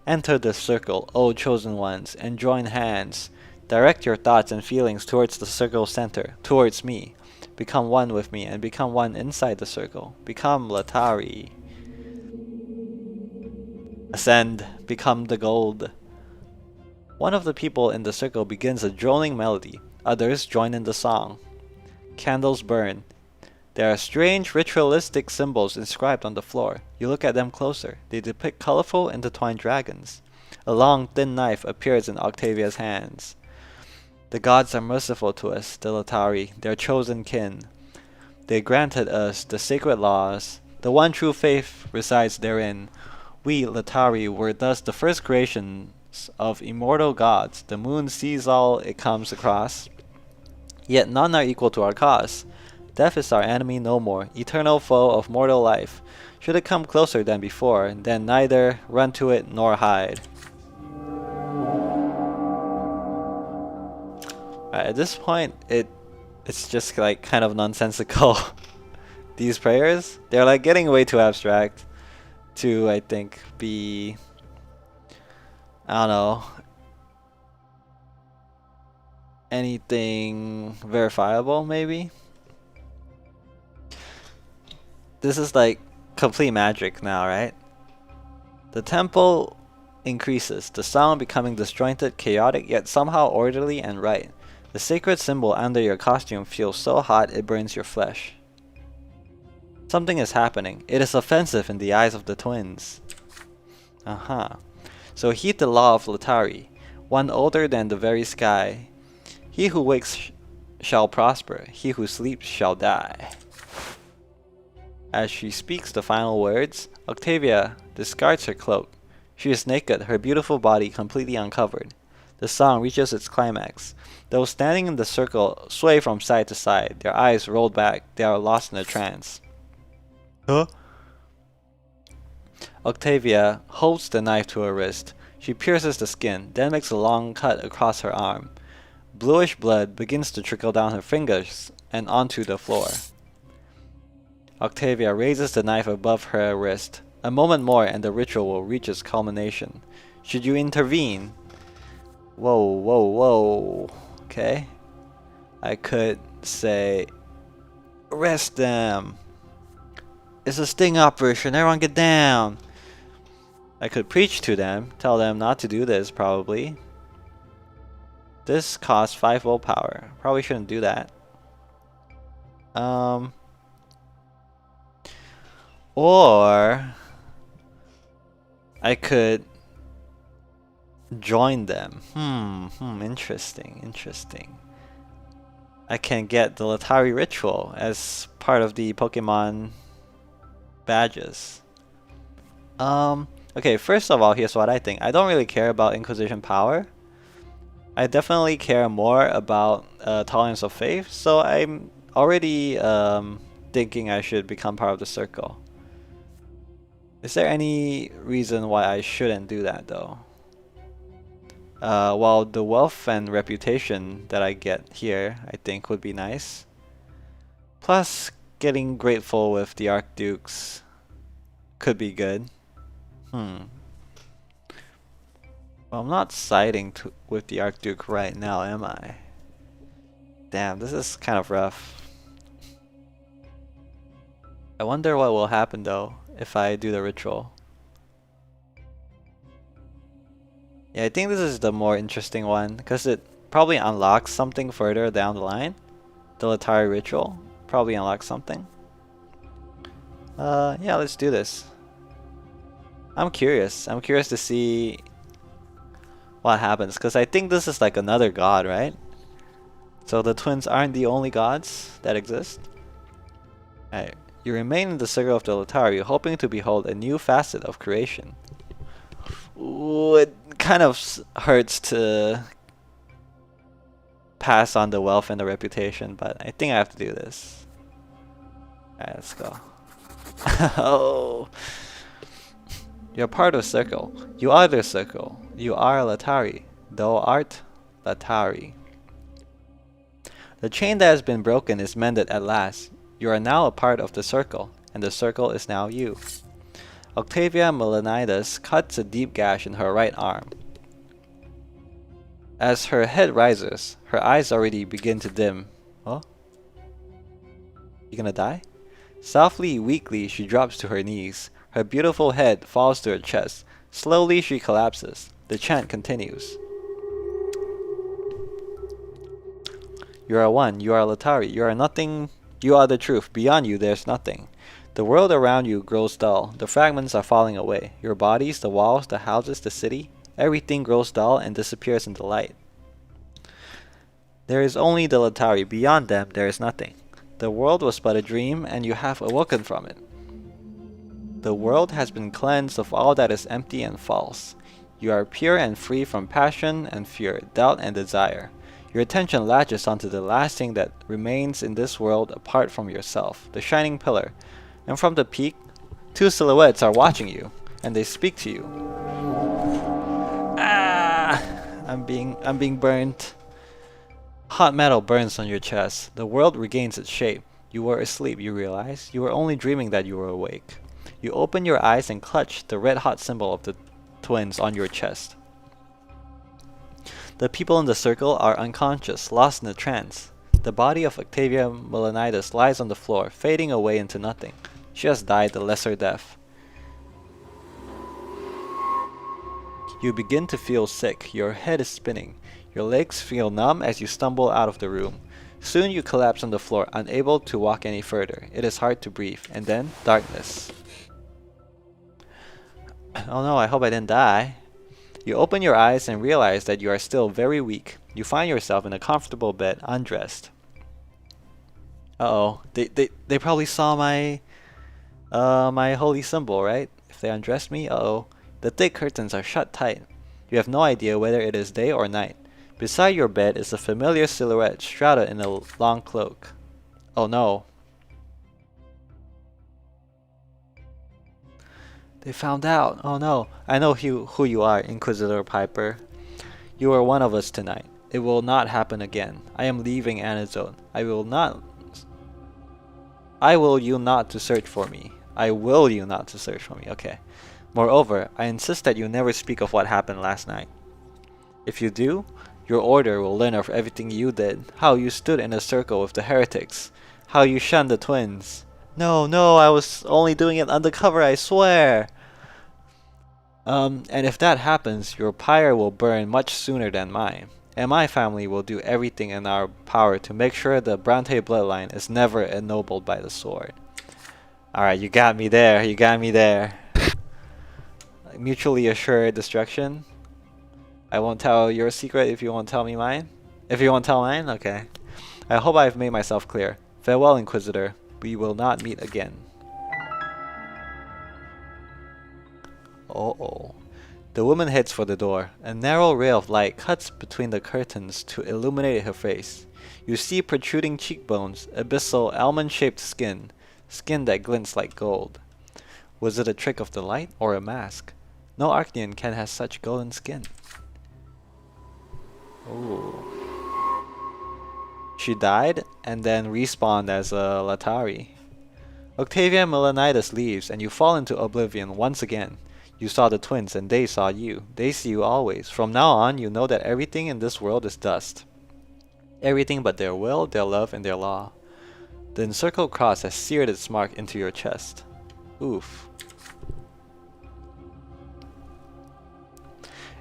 Enter the circle, O chosen ones, and join hands. Direct your thoughts and feelings towards the circle's center, towards me. Become one with me and become one inside the circle. Become Latari. Ascend, become the gold. One of the people in the circle begins a droning melody. Others join in the song. Candles burn. There are strange ritualistic symbols inscribed on the floor. You look at them closer. They depict colorful, intertwined dragons. A long, thin knife appears in Octavia's hands. The gods are merciful to us, the Latari, their chosen kin. They granted us the sacred laws. The one true faith resides therein. We, Latari, were thus the first creations of immortal gods. The moon sees all it comes across. Yet none are equal to our cause. Death is our enemy no more, eternal foe of mortal life. Should it come closer than before, then neither run to it nor hide. At this point, it's just like kind of nonsensical. These prayers, they're like getting way too abstract to, I think, be, I don't know, anything verifiable, maybe? This is like complete magic now, right? The tempo increases, the sound becoming disjointed, chaotic, yet somehow orderly and right. The sacred symbol under your costume feels so hot it burns your flesh. Something is happening. It is offensive in the eyes of the twins. So heed the law of Latari, one older than the very sky. He who wakes shall prosper, he who sleeps shall die. As she speaks the final words, Octavia discards her cloak. She is naked, her beautiful body completely uncovered. The song reaches its climax. Those standing in the circle sway from side to side, their eyes rolled back, they are lost in a trance. Huh? Octavia holds the knife to her wrist. She pierces the skin, then makes a long cut across her arm. Bluish blood begins to trickle down her fingers and onto the floor. Octavia raises the knife above her wrist. A moment more and the ritual will reach its culmination. Should you intervene? Whoa, whoa, whoa. Okay. I could say, arrest them. It's a sting operation, everyone get down. I could preach to them, tell them not to do this probably. This costs 5 willpower. Probably shouldn't do that. Or I could join them. Interesting. I can get the Latari ritual as part of the Pokemon badges. Okay, first of all, here's what I think. I don't really care about Inquisition power. I definitely care more about Tolerance of Faith, so I'm already thinking I should become part of the circle. Is there any reason why I shouldn't do that though? Well, the wealth and reputation that I get here, I think would be nice. Plus, getting grateful with the Archdukes could be good. Well, I'm not siding with the Archduke right now, am I? Damn, this is kind of rough. I wonder what will happen though if I do the ritual. Yeah, I think this is the more interesting one because it probably unlocks something further down the line. The Latari ritual probably unlocks something. Yeah, let's do this. I'm curious. I'm curious to see what happens because I think this is like another god, right? So the twins aren't the only gods that exist. Alright. You remain in the circle of the Latari, hoping to behold a new facet of creation. Ooh, it kind of hurts to pass on the wealth and the reputation, but I think I have to do this. Alright, let's go. Oh. You're part of the circle. You are the circle. You are Latari. Thou art Latari. The chain that has been broken is mended at last. You are now a part of the circle, and the circle is now you. Octavia Melanidas cuts a deep gash in her right arm. As her head rises, her eyes already begin to dim. Oh? You gonna die? Softly, weakly, she drops to her knees. Her beautiful head falls to her chest. Slowly, she collapses. The chant continues. You are one. You are Latari. You are nothing You are the truth. Beyond you, there's nothing. The world around you grows dull. The fragments are falling away. Your bodies, the walls, the houses, the city, everything grows dull and disappears in the light. There is only the Latari. Beyond them, there is nothing. The world was but a dream, and you have awoken from it. The world has been cleansed of all that is empty and false. You are pure and free from passion and fear, doubt and desire. Your attention latches onto the last thing that remains in this world apart from yourself, the shining pillar. And from the peak, two silhouettes are watching you, and they speak to you. Ah! I'm being burnt. Hot metal burns on your chest. The world regains its shape. You were asleep, you realize. You were only dreaming that you were awake. You open your eyes and clutch the red-hot symbol of the twins on your chest. The people in the circle are unconscious, lost in a trance. The body of Octavia Melanides lies on the floor, fading away into nothing. She has died the lesser death. You begin to feel sick. Your head is spinning. Your legs feel numb as you stumble out of the room. Soon you collapse on the floor, unable to walk any further. It is hard to breathe. And then, darkness. Oh no, I hope I didn't die. You open your eyes and realize that you are still very weak. You find yourself in a comfortable bed, undressed. Uh-oh. They probably saw my my holy symbol, right? If they undressed me, uh-oh. The thick curtains are shut tight. You have no idea whether it is day or night. Beside your bed is a familiar silhouette shrouded in a long cloak. Oh no. They found out. Oh no. I know who you are, Inquisitor Piper. You are one of us tonight. It will not happen again. I am leaving Anazone. I will you not to search for me. I will you not to search for me. Okay. Moreover, I insist that you never speak of what happened last night. If you do, your order will learn of everything you did, how you stood in a circle with the heretics, how you shunned the twins. No, I was only doing it undercover, I swear. And if that happens, your pyre will burn much sooner than mine, and my family will do everything in our power to make sure the Brante bloodline is never ennobled by the sword. Alright, you got me there. Mutually assured destruction. I won't tell your secret if you won't tell me mine. If you won't tell mine, okay. I hope I've made myself clear. Farewell, Inquisitor. We will not meet again. Uh-oh. The woman heads for the door. A narrow ray of light cuts between the curtains to illuminate her face. You see protruding cheekbones, abyssal almond-shaped skin that glints like gold. Was it a trick of the light or a mask? No Arcanian can have such golden skin. Ooh. She died and then respawned as a Latari. Octavia Melanides leaves and you fall into oblivion once again. You saw the twins and they saw you. They see you always. From now on, you know that everything in this world is dust. Everything but their will, their love, and their law. The encircled cross has seared its mark into your chest. Oof.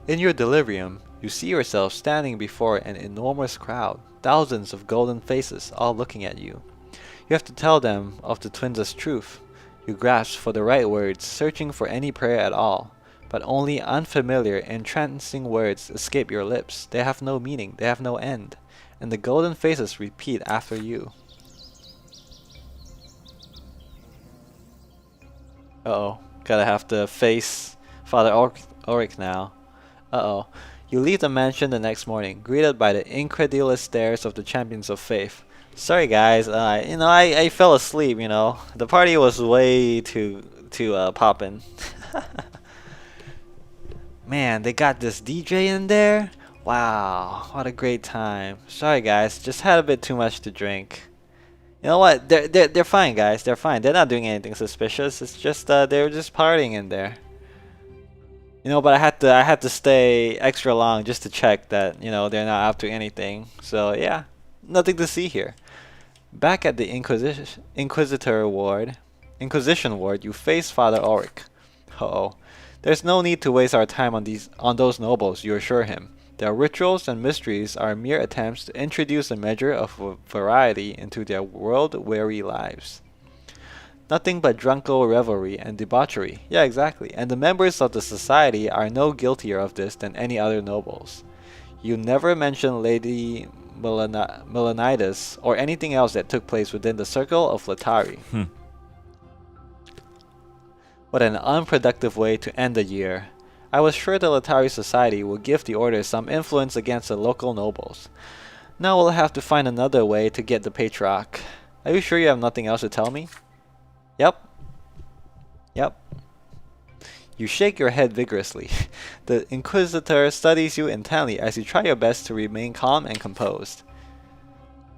In your delirium, you see yourself standing before an enormous crowd, thousands of golden faces all looking at you. You have to tell them of the twins' truth. You grasp for the right words, searching for any prayer at all, but only unfamiliar, entrancing words escape your lips. They have no meaning, they have no end, and the golden faces repeat after you. Uh-oh, gotta have to face Father Ulrich now. Uh-oh. You leave the mansion the next morning, greeted by the incredulous stares of the champions of faith. Sorry guys, I fell asleep, The party was way too poppin'. Man, they got this DJ in there? Wow, what a great time. Sorry guys, just had a bit too much to drink. You know what? They're fine, guys. They're fine. They're not doing anything suspicious. It's just they were just partying in there. But I had to stay extra long just to check that they're not up to anything. So yeah, nothing to see here. Back at the Inquisition ward, you face Father Ulrich. Uh-oh. There's no need to waste our time on those nobles, you assure him. Their rituals and mysteries are mere attempts to introduce a measure of variety into their world-weary lives. Nothing but drunken revelry and debauchery. Yeah, exactly. And the members of the society are no guiltier of this than any other nobles. You never mention Lady Melanidas or anything else that took place within the circle of Latari. What an unproductive way to end the year. I was sure the Latari society would give the order some influence against the local nobles. Now we'll have to find another way to get the Patriarch. Are you sure you have nothing else to tell me? Yep. Yep. You shake your head vigorously. The Inquisitor studies you intently as you try your best to remain calm and composed.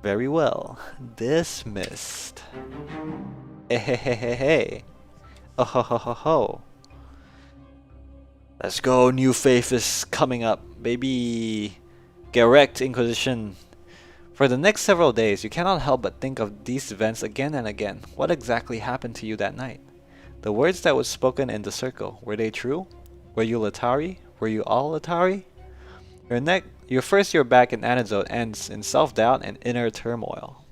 Very well. Dismissed. Ehehehe. Oh ho ho ho ho. Let's go, new faith is coming up, baby. Get wrecked, Inquisition. For the next several days, you cannot help but think of these events again and again. What exactly happened to you that night? The words that were spoken in the circle, were they true? Were you Latari? Were you all Latari? Your first year back in Anazote ends in self-doubt and inner turmoil.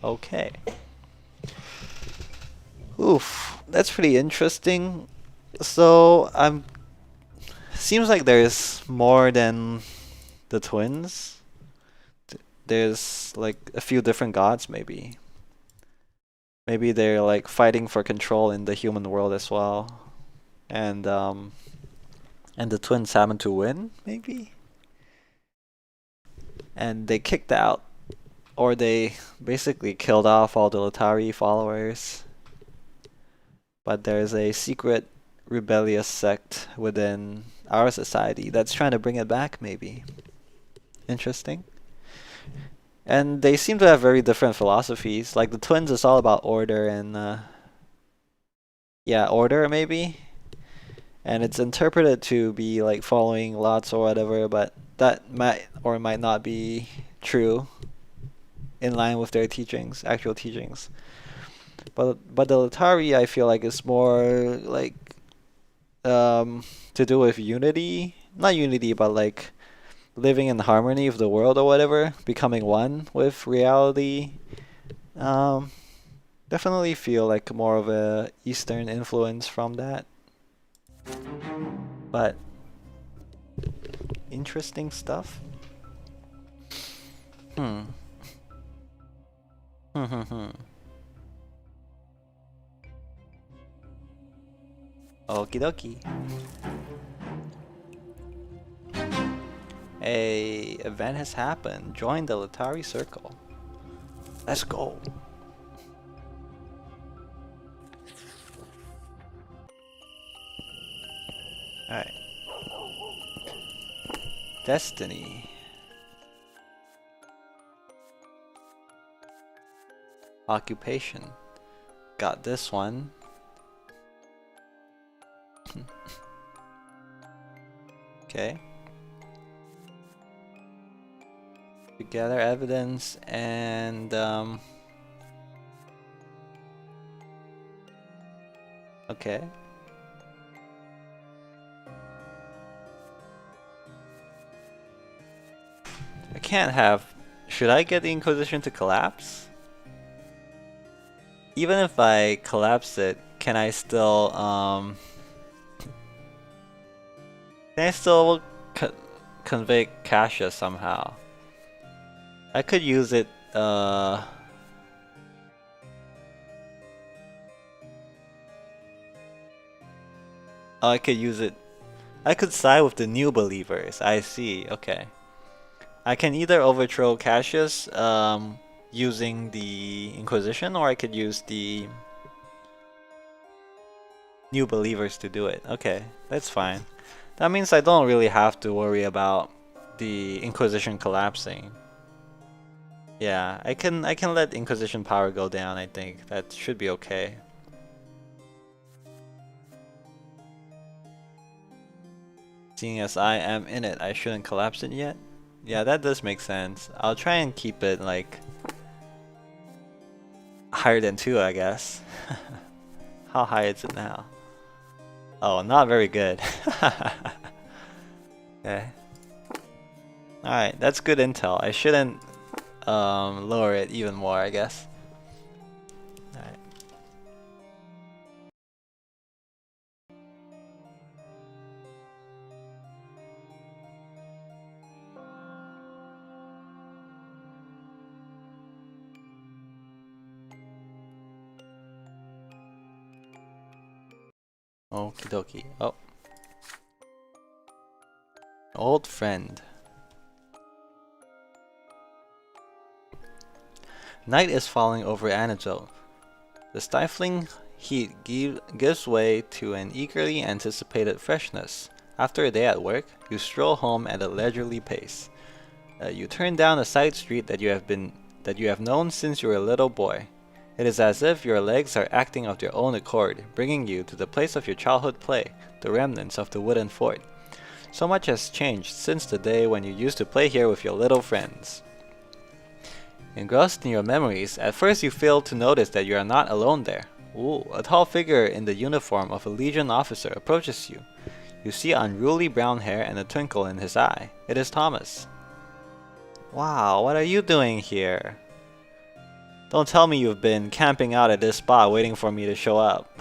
Okay. Oof, that's pretty interesting. So, seems like there's more than the twins. There's like a few different gods, maybe. Maybe they're like fighting for control in the human world as well. And the twins happen to win, maybe? And they kicked out, or they basically killed off all the Latari followers. But there's a secret rebellious sect within our society that's trying to bring it back, maybe. Interesting. And they seem to have very different philosophies. Like the twins is all about order and yeah, order maybe. And it's interpreted to be like following lots or whatever, but that might or might not be true in line with their teachings, actual teachings. But the Latari I feel like is more like to do with unity. Not unity, but like living in harmony with the world or whatever, becoming one with reality. Definitely feel like more of a Eastern influence from that. But interesting stuff. Hmm. Okie dokie. A event has happened. Join the Latari Circle. Let's go. Alright. Destiny. Occupation. Got this one. Okay. To gather evidence and okay. I can't have. Should I get the Inquisition to collapse? Even if I collapse it, can I still convey Cassius somehow? I could use it oh, I could use it. I could side with the new believers. I see. Okay. I can either overthrow Cassius using the Inquisition, or I could use the new believers to do it. Okay, that's fine. That means I don't really have to worry about the Inquisition collapsing. Yeah, I can let Inquisition power go down, I think. That should be okay. Seeing as I am in it, I shouldn't collapse it yet. Yeah, that does make sense. I'll try and keep it like higher than 2, I guess. How high is it now? Oh, not very good. Okay. Alright, that's good intel. I shouldn't lower it even more, I guess. Alright. Okie dokie. Oh. Old friend. Night is falling over Anadrome. The stifling heat gives way to an eagerly anticipated freshness. After a day at work, you stroll home at a leisurely pace. You turn down a side street that you have known since you were a little boy. It is as if your legs are acting of their own accord, bringing you to the place of your childhood play, the remnants of the wooden fort. So much has changed since the day when you used to play here with your little friends. Engrossed in your memories, at first you fail to notice that you are not alone there. Ooh, a tall figure in the uniform of a Legion officer approaches you. You see unruly brown hair and a twinkle in his eye. It is Thomas. Wow, what are you doing here? Don't tell me you've been camping out at this spot waiting for me to show up.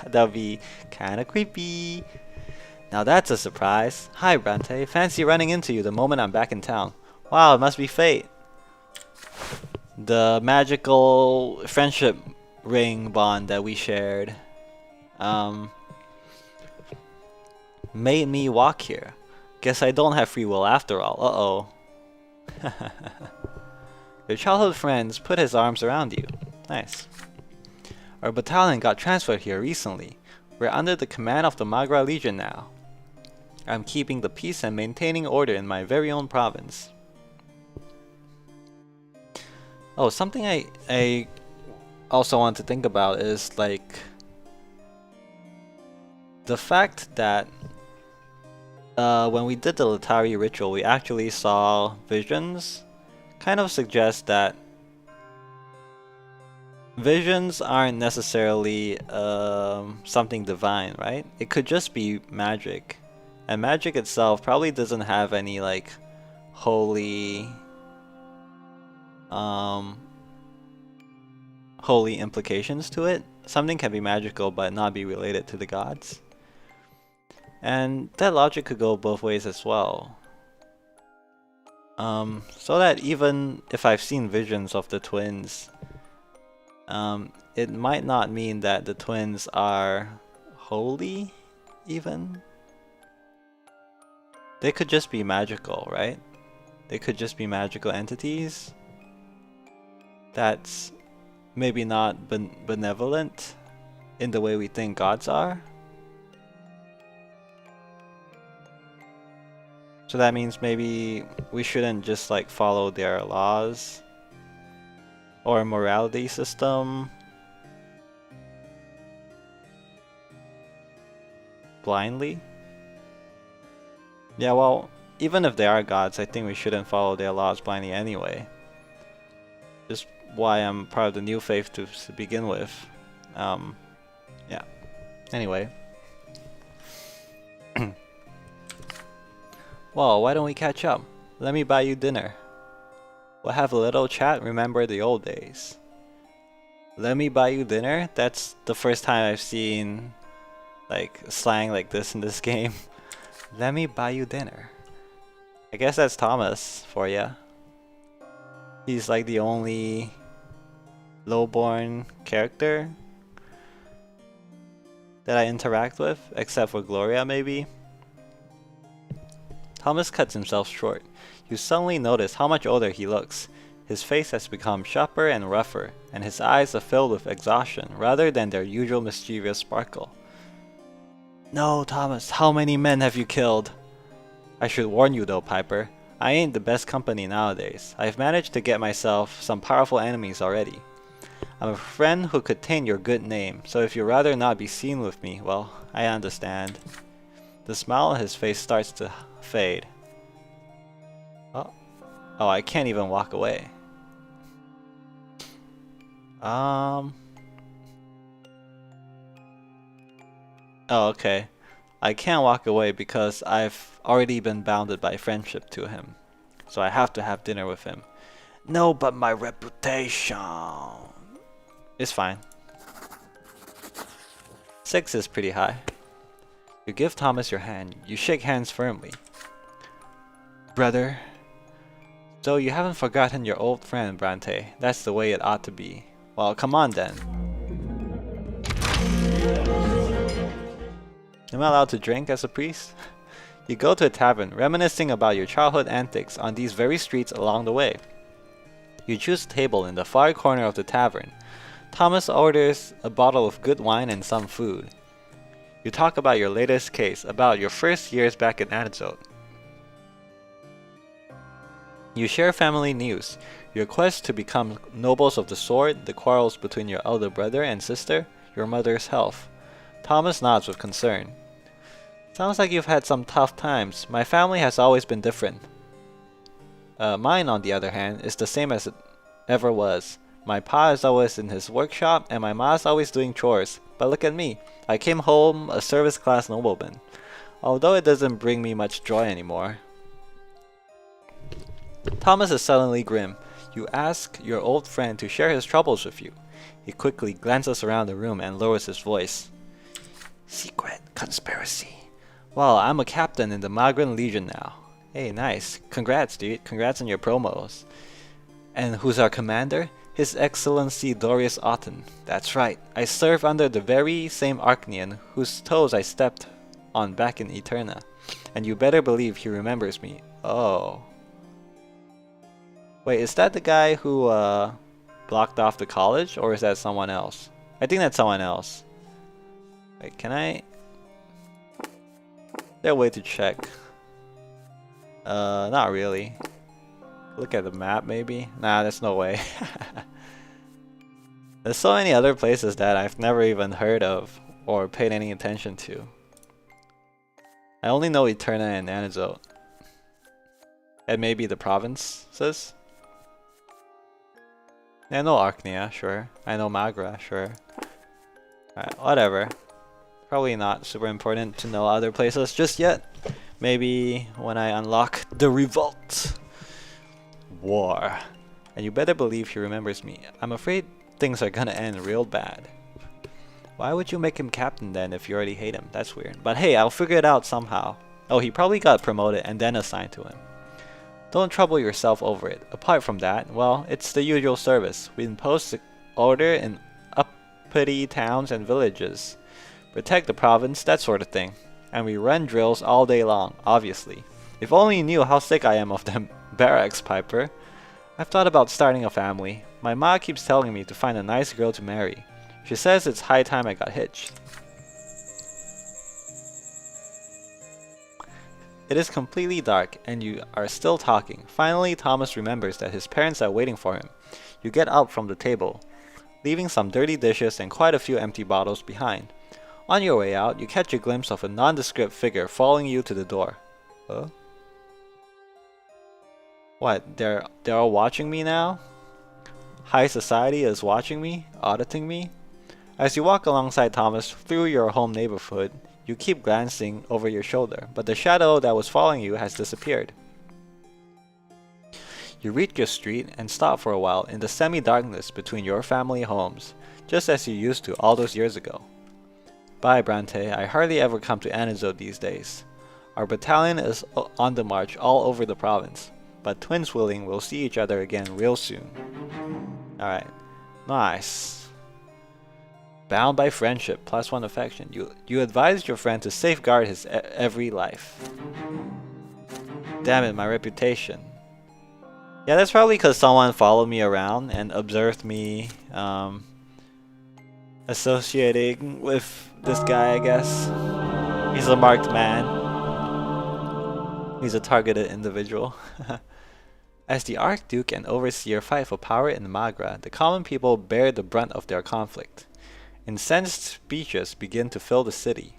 That'd be kinda creepy. Now that's a surprise. Hi Brante, fancy running into you the moment I'm back in town. Wow, it must be fate. The magical friendship ring bond that we shared made me walk here. Guess I don't have free will after all. Uh-oh. Your childhood friends put his arms around you. Nice. Our battalion got transferred here recently. We're under the command of the Magra Legion now. I'm keeping the peace and maintaining order in my very own province. Oh, something I also want to think about is like the fact that when we did the Latari ritual, we actually saw visions. Kind of suggests that visions aren't necessarily something divine, right? It could just be magic. And magic itself probably doesn't have any like holy holy implications to it. Something can be magical but not be related to the gods. And that logic could go both ways as well. So that even if I've seen visions of the twins, it might not mean that the twins are holy, even. They could just be magical, right? They could just be magical entities. That's maybe not benevolent in the way we think gods are. So that means maybe we shouldn't just like follow their laws or morality system blindly. Yeah, well, even if they are gods, I think we shouldn't follow their laws blindly anyway. Just why I'm part of the new faith to begin with. Yeah. Anyway. Well, why don't we catch up? Let me buy you dinner. We'll have a little chat, remember the old days. Let me buy you dinner? That's the first time I've seen like slang like this in this game. Let me buy you dinner. I guess that's Thomas for ya. He's like the only lowborn character that I interact with, except for Gloria maybe. Thomas cuts himself short. You suddenly notice how much older he looks. His face has become sharper and rougher, and his eyes are filled with exhaustion rather than their usual mischievous sparkle. No, Thomas, how many men have you killed? I should warn you though, Piper. I ain't the best company nowadays. I've managed to get myself some powerful enemies already. I'm a friend who could taint your good name, so if you'd rather not be seen with me, well, I understand. The smile on his face starts to fade. Oh, I can't even walk away. Oh, okay. I can't walk away because I've already been bounded by friendship to him. so I have to have dinner with him. No, but my reputation. It's fine. 6 is pretty high. You give Thomas your hand. You shake hands firmly. Brother. So you haven't forgotten your old friend, Brante. That's the way it ought to be. Well, come on then. Am I allowed to drink as a priest? You go to a tavern, reminiscing about your childhood antics on these very streets along the way. You choose a table in the far corner of the tavern. Thomas orders a bottle of good wine and some food. You talk about your latest case, about your first years back in Antidote. You share family news, your quest to become nobles of the sword, the quarrels between your elder brother and sister, your mother's health. Thomas nods with concern. Sounds like you've had some tough times. My family has always been different. Mine, on the other hand, is the same as it ever was. My pa is always in his workshop, and my ma's always doing chores. But look at me. I came home a service-class nobleman. Although it doesn't bring me much joy anymore. Thomas is suddenly grim. You ask your old friend to share his troubles with you. He quickly glances around the room and lowers his voice. Secret conspiracy. Well, I'm a captain in the Magran Legion now. Hey, nice. Congrats, dude. Congrats on your promos. And who's our commander? His Excellency Dorius Otten. That's right. I serve under the very same Archnean whose toes I stepped on back in Eterna. And you better believe he remembers me. Oh. Wait, is that the guy who blocked off the college, or is that someone else? I think that's someone else. Wait, can I? Is there a way to check? Not really. Look at the map, maybe? Nah, there's no way. There's so many other places that I've never even heard of or paid any attention to. I only know Eterna and Antidote. And maybe the provinces? I know Archnia, sure. I know Magra, sure. Alright, whatever. Probably not super important to know other places just yet. Maybe when I unlock the Revolt. War. And you better believe he remembers me. I'm afraid things are gonna end real bad. Why would you make him captain then if you already hate him? That's weird. But hey, I'll figure it out somehow. Oh, he probably got promoted and then assigned to him. Don't trouble yourself over it. Apart from that, well, it's the usual service. We impose order in uppity towns and villages. Protect the province, that sort of thing. And we run drills all day long, obviously. If only you knew how sick I am of them barracks, Piper. I've thought about starting a family. My ma keeps telling me to find a nice girl to marry. She says it's high time I got hitched. It is completely dark, and you are still talking. Finally, Thomas remembers that his parents are waiting for him. You get up from the table, leaving some dirty dishes and quite a few empty bottles behind. On your way out, you catch a glimpse of a nondescript figure following you to the door. Huh? What, they're all watching me now? High society is watching me? Auditing me? As you walk alongside Thomas through your home neighborhood, you keep glancing over your shoulder, but the shadow that was following you has disappeared. You reach your street and stop for a while in the semi-darkness between your family homes, just as you used to all those years ago. Bye, Brante. I hardly ever come to Antidote these days. Our battalion is on the march all over the province, but twins willing we'll see each other again real soon. Alright. Nice. Bound by friendship, +1 affection. You advised your friend to safeguard his every life. Damn it, my reputation. Yeah, that's probably because someone followed me around and observed me associating with this guy, I guess. He's a marked man. He's a targeted individual. As the Archduke and Overseer fight for power in Magra, the common people bear the brunt of their conflict. Incensed speeches begin to fill the city.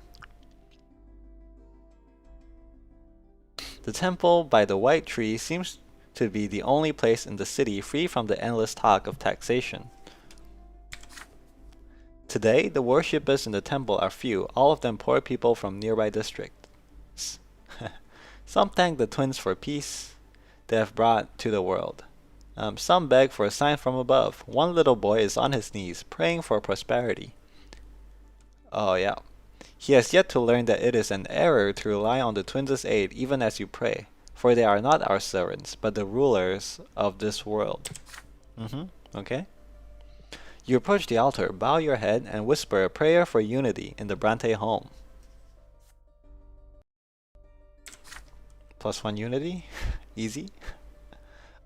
The temple by the white tree seems to be the only place in the city free from the endless talk of taxation. Today, the worshippers in the temple are few, all of them poor people from nearby districts. Some thank the twins for peace. they have brought to the world. Some beg for a sign from above. One little boy is on his knees, praying for prosperity. Oh, yeah. He has yet to learn that it is an error to rely on the twins' aid even as you pray, for they are not our servants, but the rulers of this world. Okay. You approach the altar, bow your head, and whisper a prayer for unity in the Brante home. +1 unity? Easy.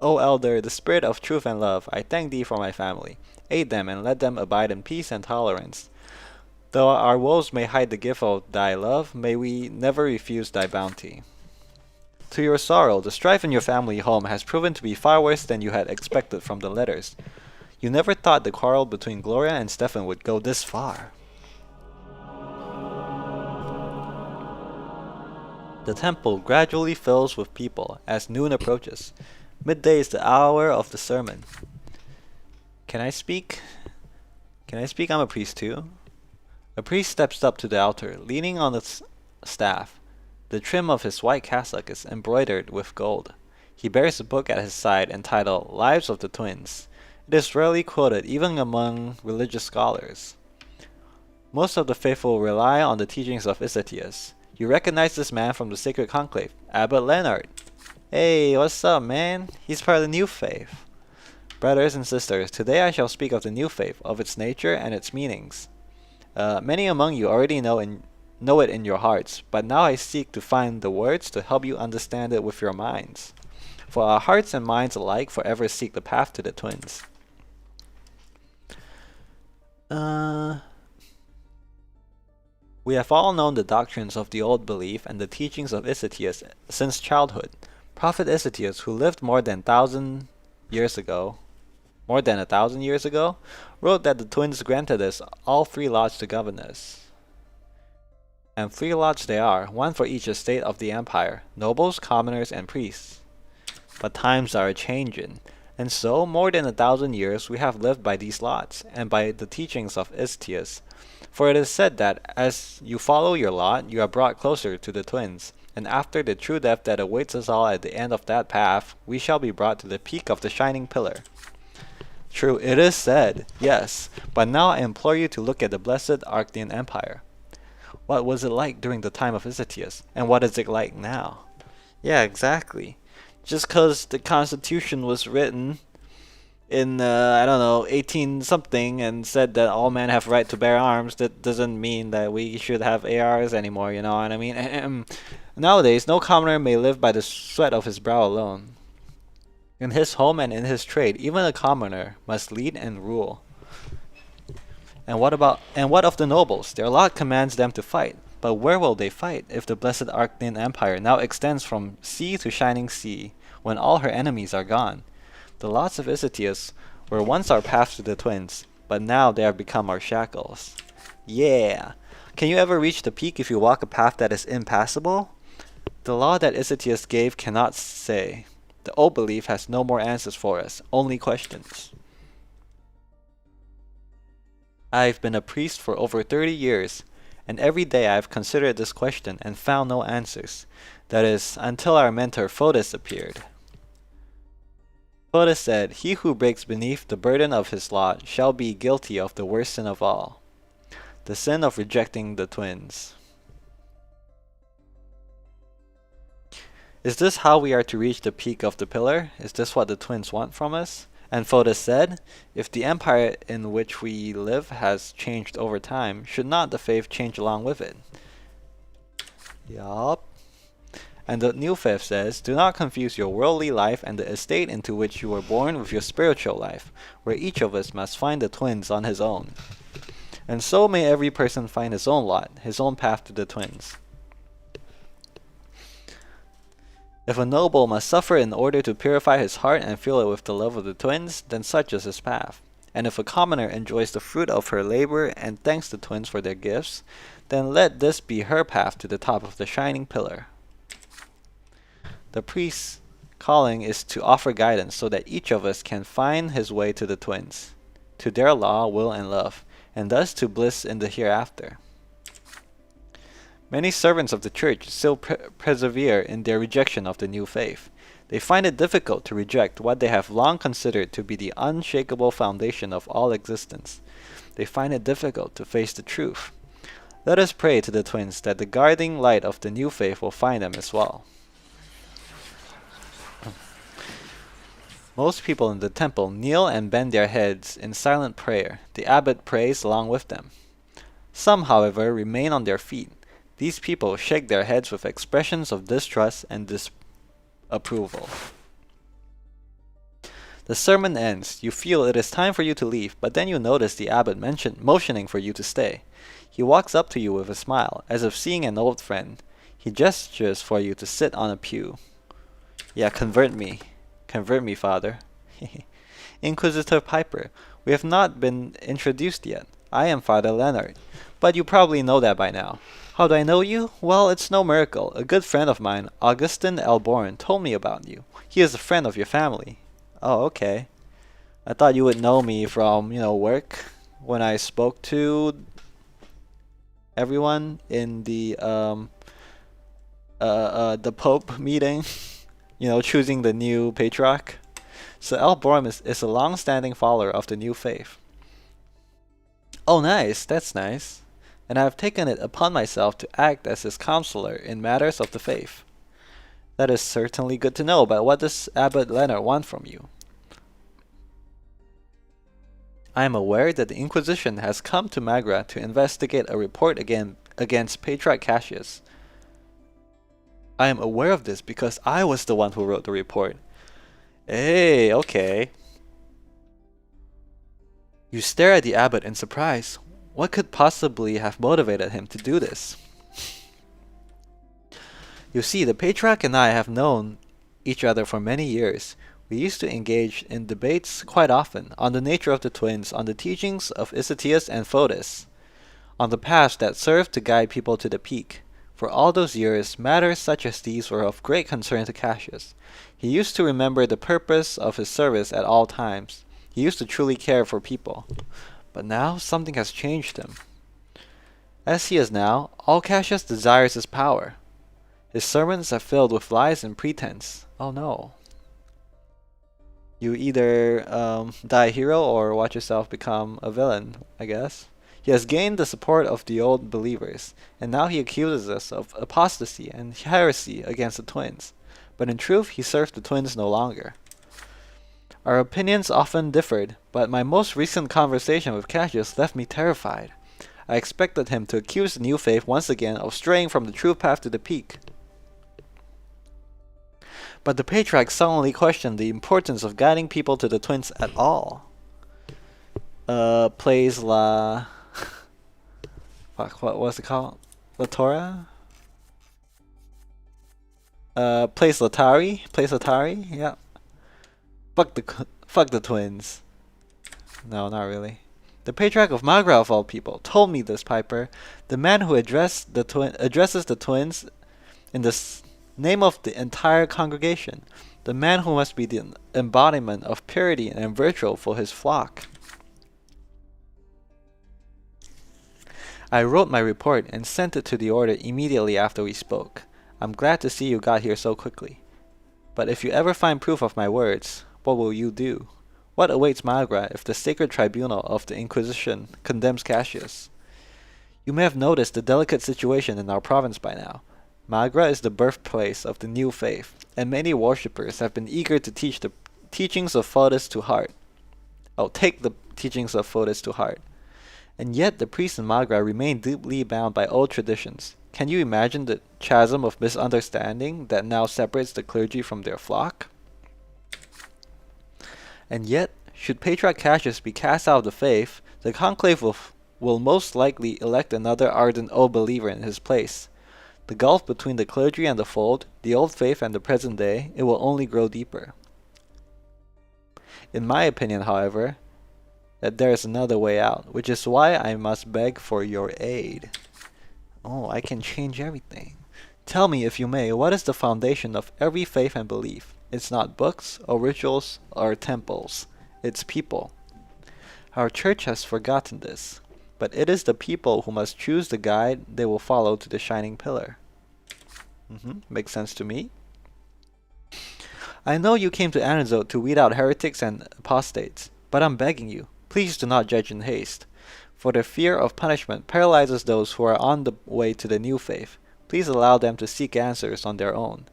O Elder, the spirit of truth and love, I thank thee for my family. Aid them and let them abide in peace and tolerance. Though our woes may hide the gift of thy love, may we never refuse thy bounty. To your sorrow, the strife in your family home has proven to be far worse than you had expected from the letters. You never thought the quarrel between Gloria and Stefan would go this far. The temple gradually fills with people as noon approaches. Midday is the hour of the sermon. Can I speak? Can I speak? I'm a priest too. A priest steps up to the altar, leaning on the staff. The trim of his white cassock is embroidered with gold. He bears a book at his side entitled Lives of the Twins. It is rarely quoted even among religious scholars. Most of the faithful rely on the teachings of Icetius. You recognize this man from the Sacred Conclave, Abbot Leonard. Hey, what's up, man? He's part of the new faith. Brothers and sisters, today I shall speak of the new faith, of its nature and its meanings. Many among you already know it in your hearts, but now I seek to find the words to help you understand it with your minds. For our hearts and minds alike forever seek the path to the twins. We have all known the doctrines of the old belief and the teachings of Icetius since childhood. Prophet Icetius, who lived more than 1,000 years ago, wrote that the twins granted us all 3 lots to govern us. And 3 lots they are, 1 for each estate of the empire, nobles, commoners, and priests. But times are a-changin', and so, more than 1,000 years, we have lived by these lots, and by the teachings of Icetius. For it is said that, as you follow your lot, you are brought closer to the twins, and after the true death that awaits us all at the end of that path, we shall be brought to the peak of the shining pillar. True, it is said, yes, but now I implore you to look at the blessed Arcadian Empire. What was it like during the time of Icetius, and what is it like now? Yeah, exactly. Just 'cause the Constitution was written in, 18-something and said that all men have right to bear arms, that doesn't mean that we should have ARs anymore, you know what I mean? Nowadays, no commoner may live by the sweat of his brow alone. In his home and in his trade, even a commoner must lead and rule. And what of the nobles? Their lot commands them to fight. But where will they fight if the blessed Arcadian Empire now extends from sea to shining sea, when all her enemies are gone? The lots of Icetius were once our path to the twins, but now they have become our shackles. Yeah! Can you ever reach the peak if you walk a path that is impassable? The law that Icetius gave cannot say. The old belief has no more answers for us, only questions. I've been a priest for over 30 years, and every day I've considered this question and found no answers. That is, until our mentor Fotis appeared. Fotis said, "He who breaks beneath the burden of his lot shall be guilty of the worst sin of all, the sin of rejecting the twins." Is this how we are to reach the peak of the pillar? Is this what the twins want from us? And Fotis said, if the empire in which we live has changed over time, should not the faith change along with it? Yup. And the new faith says, do not confuse your worldly life and the estate into which you were born with your spiritual life, where each of us must find the twins on his own. And so may every person find his own lot, his own path to the twins. If a noble must suffer in order to purify his heart and fill it with the love of the twins, then such is his path. And if a commoner enjoys the fruit of her labor and thanks the twins for their gifts, then let this be her path to the top of the shining pillar. The priest's calling is to offer guidance so that each of us can find his way to the twins, to their law, will, and love, and thus to bliss in the hereafter. Many servants of the church still persevere in their rejection of the new faith. They find it difficult to reject what they have long considered to be the unshakable foundation of all existence. They find it difficult to face the truth. Let us pray to the twins that the guiding light of the new faith will find them as well. Most people in the temple kneel and bend their heads in silent prayer. The abbot prays along with them. Some, however, remain on their feet. These people shake their heads with expressions of distrust and disapproval. The sermon ends. You feel it is time for you to leave, but then you notice the abbot motioning for you to stay. He walks up to you with a smile, as if seeing an old friend. He gestures for you to sit on a pew. Yeah, convert me. Convert me, Father. Inquisitor Piper, we have not been introduced yet. I am Father Leonard, but you probably know that by now. How do I know you? Well, it's no miracle. A good friend of mine, Augustin Elborn, told me about you. He is a friend of your family. Oh, okay. I thought you would know me from, work when I spoke to everyone in the Pope meeting, choosing the new patriarch. So Elborn is a long-standing follower of the new faith. Oh, nice. That's nice. And I have taken it upon myself to act as his counselor in matters of the faith. That is certainly good to know, but what does Abbot Leonard want from you? I am aware that the Inquisition has come to Magra to investigate a report against Patriarch Cassius. I am aware of this because I was the one who wrote the report. Hey, okay. You stare at the abbot in surprise. What could possibly have motivated him to do this? You see, the Patriarch and I have known each other for many years. We used to engage in debates quite often on the nature of the twins, on the teachings of Isatius and Fotis, on the paths that served to guide people to the peak. For all those years, matters such as these were of great concern to Cassius. He used to remember the purpose of his service at all times. He used to truly care for people. But now, something has changed him. As he is now, all Cassius desires is power. His sermons are filled with lies and pretense. Oh no. You either die a hero or watch yourself become a villain, I guess. He has gained the support of the old believers, and now he accuses us of apostasy and heresy against the twins. But in truth, he serves the twins no longer. Our opinions often differed, but my most recent conversation with Cassius left me terrified. I expected him to accuse the new faith once again of straying from the true path to the peak. But the Patriarch suddenly questioned the importance of guiding people to the twins at all. Plays la... Fuck, what was it called? La Torah? Plays Latari? Plays Latari? Yeah. Fuck the twins. No, not really. The Patriarch of Magra, of all people, told me this, Piper. The man who addresses the twins in the name of the entire congregation. The man who must be the embodiment of purity and virtue for his flock. I wrote my report and sent it to the order immediately after we spoke. I'm glad to see you got here so quickly. But if you ever find proof of my words, what will you do? What awaits Magra if the sacred tribunal of the Inquisition condemns Cassius? You may have noticed the delicate situation in our province by now. Magra is the birthplace of the new faith, and many worshippers have been eager to teach the teachings of Fotis to heart. Take the teachings of Fotis to heart. And yet the priests in Magra remain deeply bound by old traditions. Can you imagine the chasm of misunderstanding that now separates the clergy from their flock? And yet, should Patriarch Cassius be cast out of the faith, the conclave will most likely elect another ardent old believer in his place. The gulf between the clergy and the fold, the old faith and the present day, it will only grow deeper. In my opinion, however, that there is another way out, which is why I must beg for your aid. Oh, I can change everything. Tell me, if you may, what is the foundation of every faith and belief? It's not books, or rituals, or temples. It's people. Our church has forgotten this. but it is the people who must choose the guide they will follow to the shining pillar. Makes sense to me. I know you came to Anazot to weed out heretics and apostates, but I'm begging you, please do not judge in haste. For the fear of punishment paralyzes those who are on the way to the new faith. Please allow them to seek answers on their own.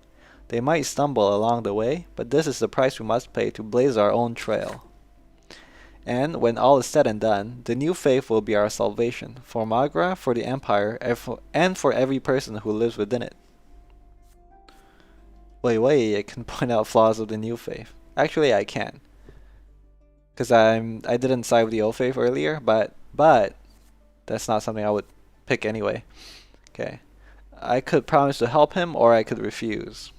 They might stumble along the way, but this is the price we must pay to blaze our own trail. And when all is said and done, the new faith will be our salvation, for Magra, for the Empire, and for every person who lives within it. Wait, I can point out flaws of the new faith. Actually, I can. Because I didn't side with the old faith earlier, but that's not something I would pick anyway. Okay. I could promise to help him, or I could refuse.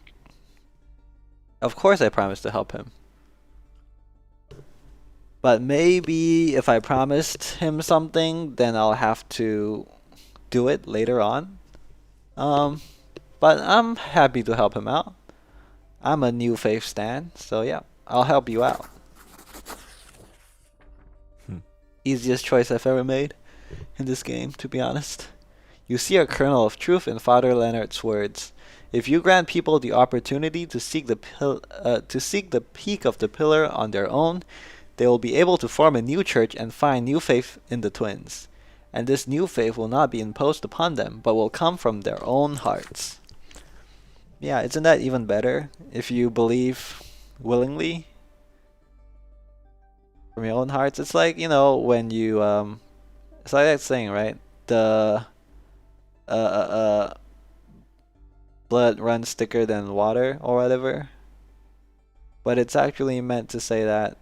Of course I promised to help him. But maybe if I promised him something, then I'll have to do it later on. But I'm happy to help him out. I'm a new faith stan, so yeah, I'll help you out. Easiest choice I've ever made in this game, to be honest. You see a kernel of truth in Father Leonard's words. If you grant people the opportunity to seek the peak of the pillar on their own, they will be able to form a new church and find new faith in the twins. And this new faith will not be imposed upon them, but will come from their own hearts. Yeah, isn't that even better? If you believe willingly from your own hearts. It's like, when you it's like that saying, right? The blood runs thicker than water or whatever. But it's actually meant to say that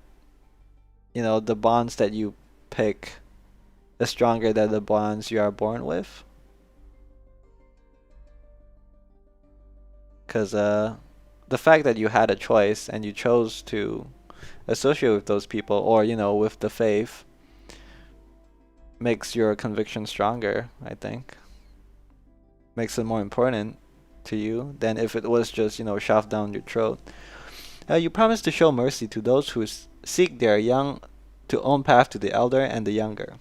the bonds that you pick is stronger than the bonds you are born with. Because the fact that you had a choice and you chose to associate with those people, or with the faith, makes your conviction stronger, I think. Makes it more important to you than if it was just shoved down your throat. You promise to show mercy to those who seek their young to own path to the elder and the younger.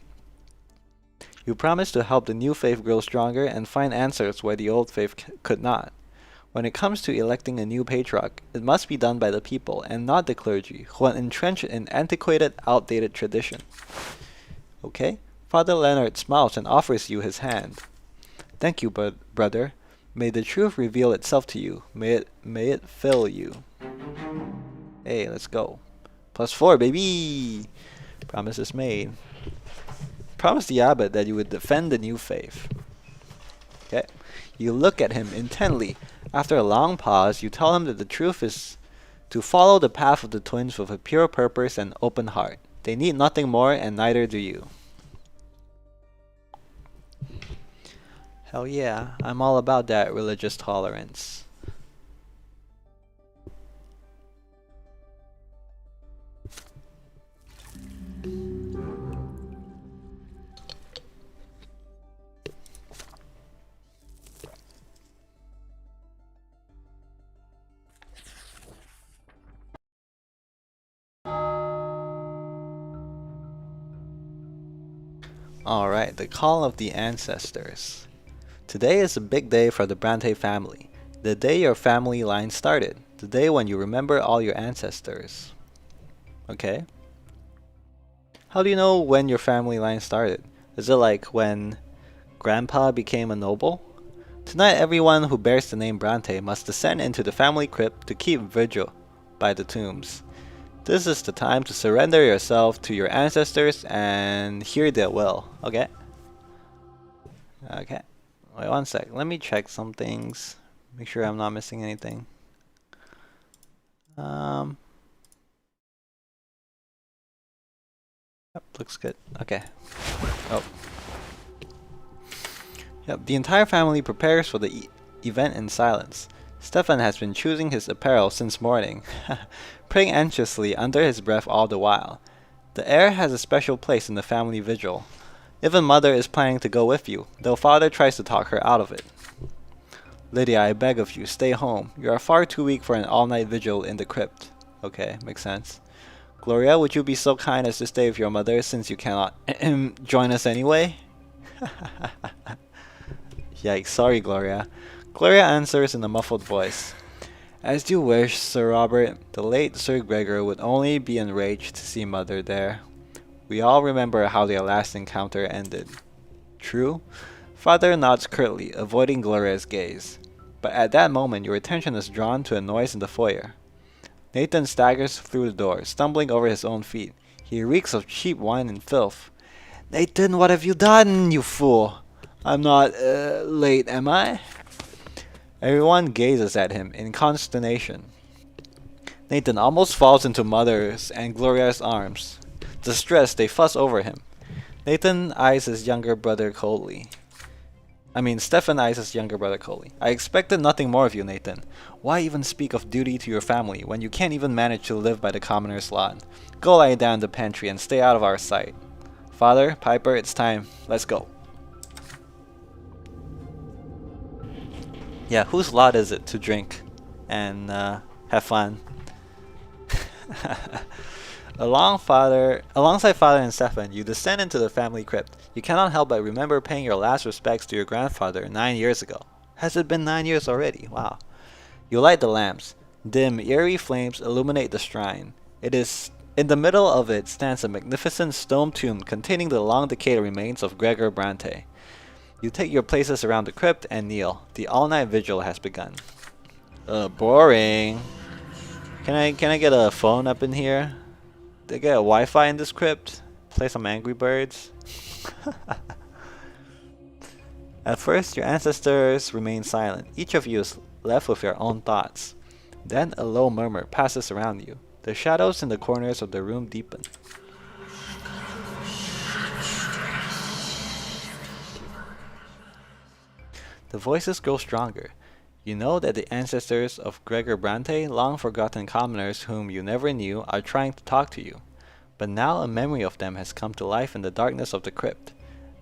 You promise to help the new faith grow stronger and find answers where the old faith could not. When it comes to electing a new patriarch, it must be done by the people and not the clergy, who are entrenched in antiquated, outdated tradition. Okay? Father Leonard smiles and offers you his hand. Thank you, brother. May the truth reveal itself to you. May it fill you. Hey, let's go. +4, baby! Promise is made. Promise the abbot that you would defend the new faith. Okay? You look at him intently. After a long pause, you tell him that the truth is to follow the path of the twins with a pure purpose and open heart. They need nothing more, and neither do you. Hell yeah, I'm all about that religious tolerance. Alright, the call of the ancestors. Today is a big day for the Brante family. The day your family line started. The day when you remember all your ancestors. Okay. How do you know when your family line started? Is it like when Grandpa became a noble? Tonight everyone who bears the name Brante must descend into the family crypt to keep vigil by the tombs. This is the time to surrender yourself to your ancestors and hear their will. Okay? Okay. Wait one sec. Let me check some things. Make sure I'm not missing anything. Yep, looks good. Okay. Oh. Yep, the entire family prepares for the event in silence. Stefan has been choosing his apparel since morning, praying anxiously under his breath all the while. The heir has a special place in the family vigil. Even Mother is planning to go with you, though Father tries to talk her out of it. Lydia, I beg of you, stay home. You are far too weak for an all-night vigil in the crypt. Okay, makes sense. Gloria, would you be so kind as to stay with your mother since you cannot join us anyway? Yikes, sorry, Gloria. Gloria answers in a muffled voice. As you wish, Sir Robert. The late Sir Gregor would only be enraged to see Mother there. We all remember how their last encounter ended. True? Father nods curtly, avoiding Gloria's gaze. But at that moment, your attention is drawn to a noise in the foyer. Nathan staggers through the door, stumbling over his own feet. He reeks of cheap wine and filth. Nathan, what have you done, you fool? I'm not, late, am I? Everyone gazes at him in consternation. Nathan almost falls into Mother's and Gloria's arms. Distressed, they fuss over him. Nathan eyes his younger brother coldly. Stefan eyes his younger brother coldly. I expected nothing more of you, Nathan. Why even speak of duty to your family when you can't even manage to live by the commoner's lot? Go lie down in the pantry and stay out of our sight. Father, Piper, it's time. Let's go. Yeah, whose lot is it to drink and have fun? Alongside Father and Stefan, you descend into the family crypt. You cannot help but remember paying your last respects to your grandfather 9 years ago. Has it been 9 years already? Wow. You light the lamps. Dim, eerie flames illuminate the shrine. In the middle of it stands a magnificent stone tomb containing the long-decayed remains of Gregor Brante. You take your places around the crypt and kneel. The all-night vigil has begun. Boring. Can I get a phone up in here? They get a Wi-Fi in this crypt? Play some Angry Birds? At first, your ancestors remain silent. Each of you is left with your own thoughts. Then a low murmur passes around you. The shadows in the corners of the room deepen. The voices grow stronger. You know that the ancestors of Gregor Brante, long-forgotten commoners whom you never knew, are trying to talk to you. But now a memory of them has come to life in the darkness of the crypt.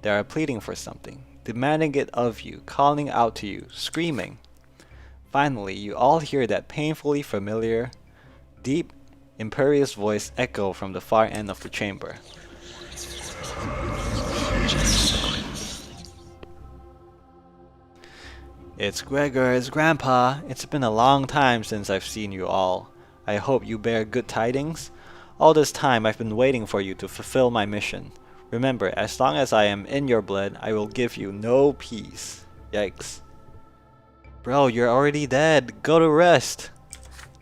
They are pleading for something, demanding it of you, calling out to you, screaming. Finally, you all hear that painfully familiar, deep, imperious voice echo from the far end of the chamber. It's Gregor, it's Grandpa. It's been a long time since I've seen you all. I hope you bear good tidings. All this time I've been waiting for you to fulfill my mission. Remember, as long as I am in your blood, I will give you no peace. Yikes. Bro, you're already dead. Go to rest.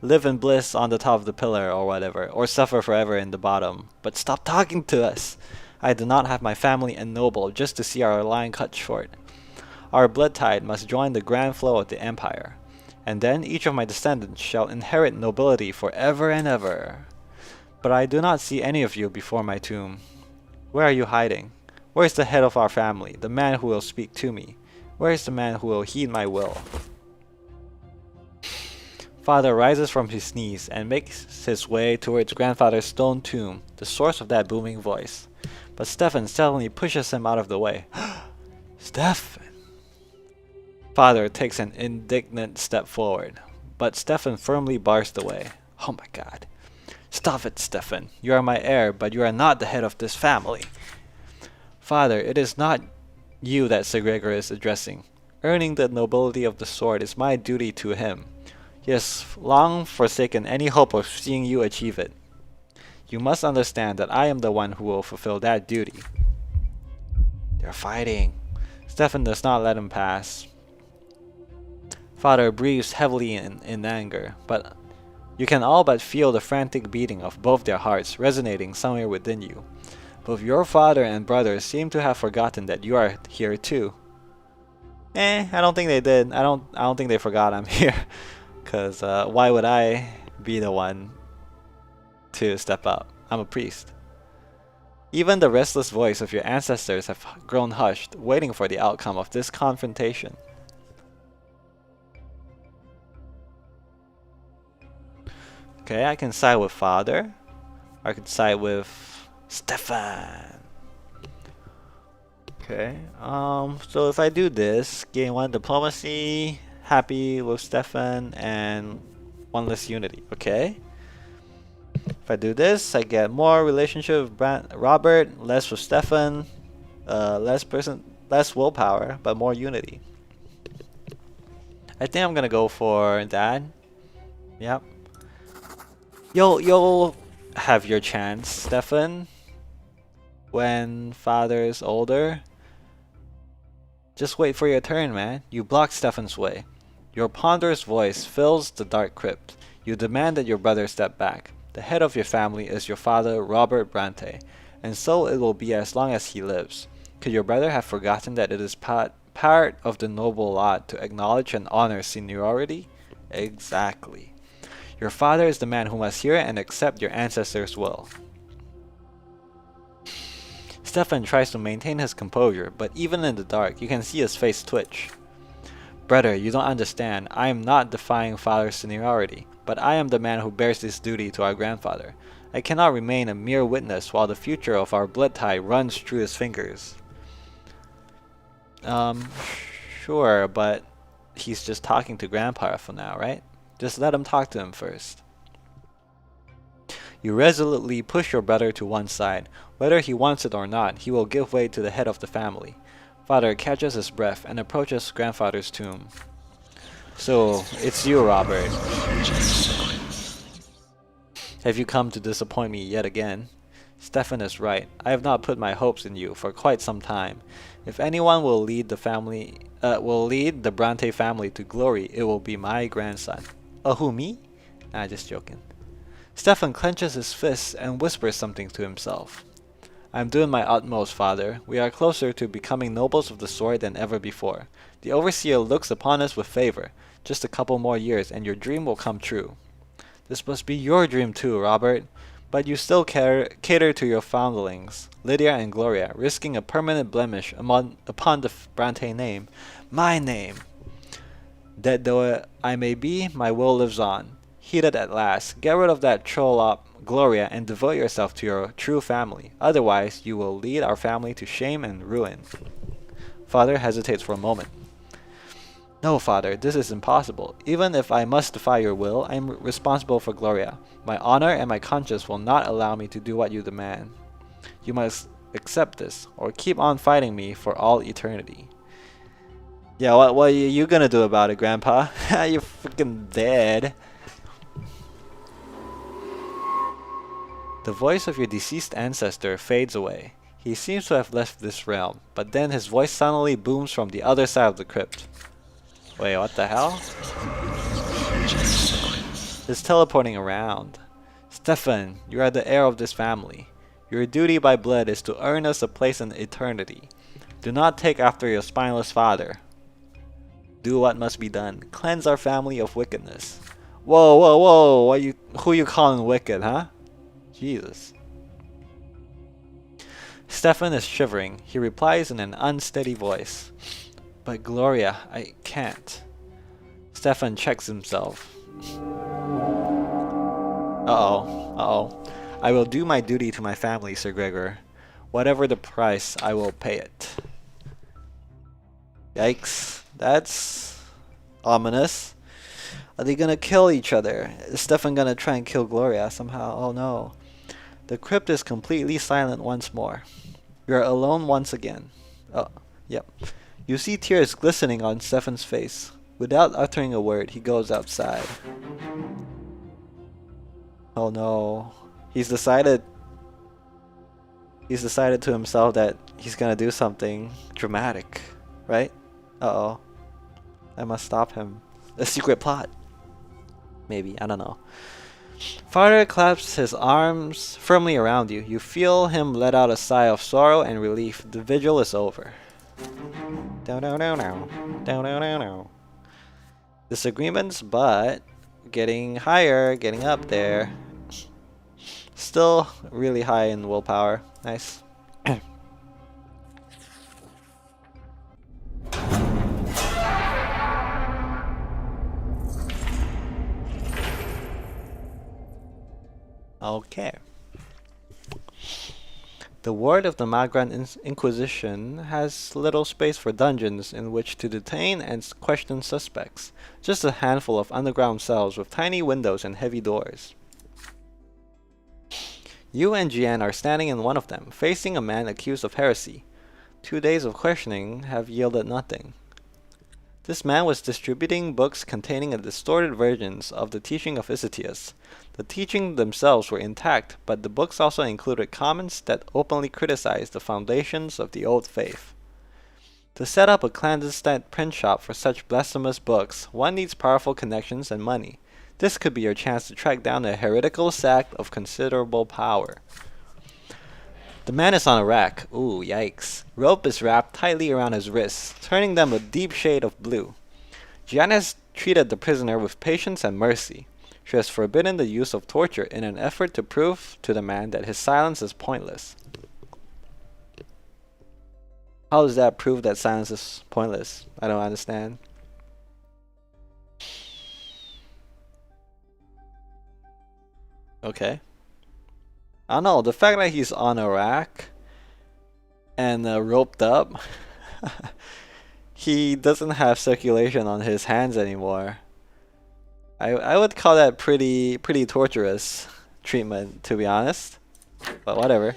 Live in bliss on the top of the pillar or whatever, or suffer forever in the bottom. But stop talking to us. I do not have my family ennobled just to see our line cut short. Our blood tide must join the grand flow of the empire, and then each of my descendants shall inherit nobility forever and ever. But I do not see any of you before my tomb. Where are you hiding? Where is the head of our family, the man who will speak to me? Where is the man who will heed my will? Father rises from his knees and makes his way towards grandfather's stone tomb, the source of that booming voice. But Stefan suddenly pushes him out of the way. Stefan! Father takes an indignant step forward, but Stefan firmly bars the way. Oh my god. Stop it, Stefan. You are my heir, but you are not the head of this family. Father, it is not you that Sir Gregor is addressing. Earning the nobility of the sword is my duty to him. He has long forsaken any hope of seeing you achieve it. You must understand that I am the one who will fulfill that duty. They're fighting. Stefan does not let him pass. Father breathes heavily in anger, but you can all but feel the frantic beating of both their hearts resonating somewhere within you. Both your father and brother seem to have forgotten that you are here too. I don't think they did. I don't think they forgot I'm here. Cause why would I be the one to step up? I'm a priest. Even the restless voice of your ancestors have grown hushed, waiting for the outcome of this confrontation. Okay, I can side with Father. I can side with Stefan. Okay, so if I do this, gain 1 diplomacy, happy with Stefan, and 1 less unity, okay? If I do this, I get more relationship with Robert, less with Stefan, less willpower, but more unity. I think I'm gonna go for Dad. Yep. You'll have your chance, Stefan. When Father's older. Just wait for your turn, man. You block Stefan's way. Your ponderous voice fills the dark crypt. You demand that your brother step back. The head of your family is your father, Robert Brante, and so it will be as long as he lives. Could your brother have forgotten that it is part of the noble lot to acknowledge and honor seniority? Exactly. Your father is the man who must hear and accept your ancestors' will. Stefan tries to maintain his composure, but even in the dark, you can see his face twitch. Brother, you don't understand. I am not defying father's seniority, but I am the man who bears this duty to our grandfather. I cannot remain a mere witness while the future of our blood tie runs through his fingers. Sure, but he's just talking to Grandpa for now, right? Just let him talk to him first. You resolutely push your brother to one side. Whether he wants it or not, he will give way to the head of the family. Father catches his breath and approaches grandfather's tomb. So, it's you, Robert. Have you come to disappoint me yet again? Stefan is right. I have not put my hopes in you for quite some time. If anyone will lead the Brante family to glory, it will be my grandson. Oh, who, me? Nah, just joking. Stefan clenches his fists and whispers something to himself. I am doing my utmost, Father. We are closer to becoming nobles of the sword than ever before. The Overseer looks upon us with favor. Just a couple more years and your dream will come true. This must be your dream too, Robert. But you still cater to your foundlings, Lydia and Gloria, risking a permanent blemish upon the Brante name, my name. Dead though I may be, my will lives on. Heated at last, get rid of that troll-op, Gloria, and devote yourself to your true family. Otherwise, you will lead our family to shame and ruin. Father hesitates for a moment. No, Father, this is impossible. Even if I must defy your will, I am responsible for Gloria. My honor and my conscience will not allow me to do what you demand. You must accept this, or keep on fighting me for all eternity. Yeah, what are you gonna do about it, Grandpa? You're freaking dead. The voice of your deceased ancestor fades away. He seems to have left this realm, but then his voice suddenly booms from the other side of the crypt. Wait, what the hell? It's teleporting around. Stefan, you are the heir of this family. Your duty by blood is to earn us a place in eternity. Do not take after your spineless father. Do what must be done. Cleanse our family of wickedness. Whoa, whoa, whoa! Who you calling wicked, huh? Jesus. Stefan is shivering. He replies in an unsteady voice. But Gloria, I can't. Stefan checks himself. Uh-oh. I will do my duty to my family, Sir Gregor. Whatever the price, I will pay it. Yikes. That's ominous. Are they gonna kill each other? Is Stefan gonna try and kill Gloria somehow? Oh no. The crypt is completely silent once more. We are alone once again. Oh, yep. You see tears glistening on Stefan's face. Without uttering a word, he goes outside. Oh no. He's decided to himself that he's gonna do something dramatic, right? Uh-oh. I must stop him. A secret plot. Maybe, I don't know. Father claps his arms firmly around you. You feel him let out a sigh of sorrow and relief. The vigil is over. Down. Disagreements, but getting higher, getting up there. Still really high in willpower. Nice. Okay. The ward of the Magran Inquisition has little space for dungeons in which to detain and question suspects. Just a handful of underground cells with tiny windows and heavy doors. You and Jian are standing in one of them, facing a man accused of heresy. 2 days of questioning have yielded nothing. This man was distributing books containing distorted versions of the teaching of Isitius. The teachings themselves were intact, but the books also included comments that openly criticized the foundations of the old faith. To set up a clandestine print shop for such blasphemous books, one needs powerful connections and money. This could be your chance to track down a heretical sect of considerable power. The man is on a rack. Ooh, yikes. Rope is wrapped tightly around his wrists, turning them a deep shade of blue. Jian has treated the prisoner with patience and mercy. She has forbidden the use of torture in an effort to prove to the man that his silence is pointless. How does that prove that silence is pointless? I don't understand. Okay. I don't know, the fact that he's on a rack and roped up, he doesn't have circulation on his hands anymore. I would call that pretty torturous treatment, to be honest. But whatever.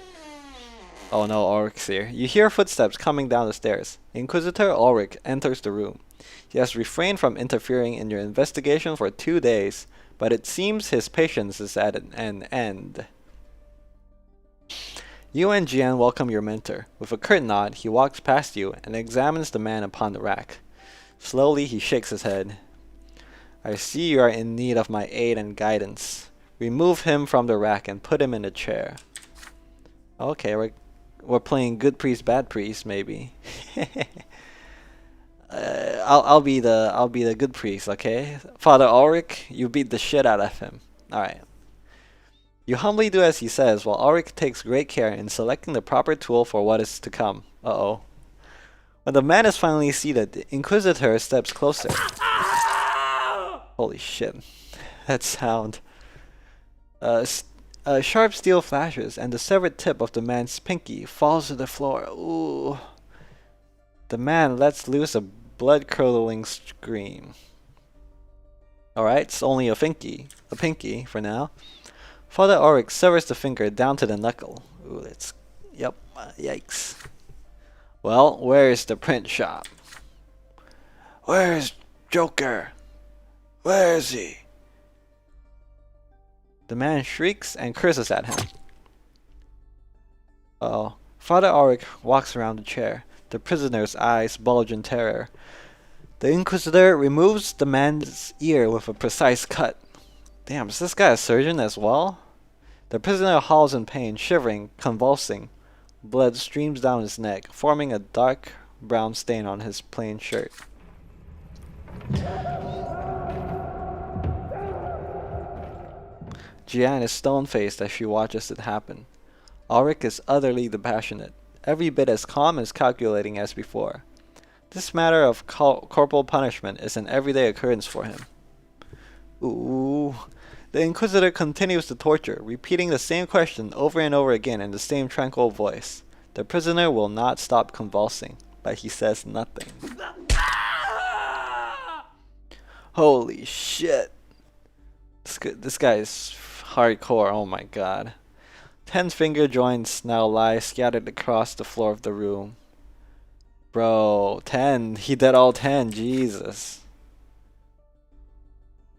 Oh no, Ulrich's here. You hear footsteps coming down the stairs. Inquisitor Ulrich enters the room. He has refrained from interfering in your investigation for 2 days, but it seems his patience is at an end. You and Jian welcome your mentor. With a curt nod, he walks past you and examines the man upon the rack. Slowly, he shakes his head. I see you are in need of my aid and guidance. Remove him from the rack and put him in a chair. Okay, we're playing good priest, bad priest, maybe. I'll be the good priest, okay? Father Ulrich, you beat the shit out of him. All right. You humbly do as he says, while Ulrich takes great care in selecting the proper tool for what is to come. Uh-oh. When the man is finally seated, the Inquisitor steps closer. Holy shit. That sound. Sharp steel flashes, and the severed tip of the man's pinky falls to the floor. Ooh. The man lets loose a blood-curdling scream. Alright, it's only a pinky for now. Father Ulrich severs the finger down to the knuckle. Ooh, that's... Yep, yikes. Well, where's the print shop? Where's Joker? Where is he? The man shrieks and curses at him. Uh-oh. Father Ulrich walks around the chair. The prisoner's eyes bulge in terror. The Inquisitor removes the man's ear with a precise cut. Damn, is this guy a surgeon as well? The prisoner howls in pain, shivering, convulsing. Blood streams down his neck, forming a dark brown stain on his plain shirt. Jian is stone-faced as she watches it happen. Ulrich is utterly dispassionate, every bit as calm and calculating as before. This matter of corporal punishment is an everyday occurrence for him. Ooh. The Inquisitor continues the torture, repeating the same question over and over again in the same tranquil voice. The prisoner will not stop convulsing, but he says nothing. Holy shit. This guy is hardcore, oh my god. 10 finger joints now lie scattered across the floor of the room. Bro, 10. He did all 10, Jesus.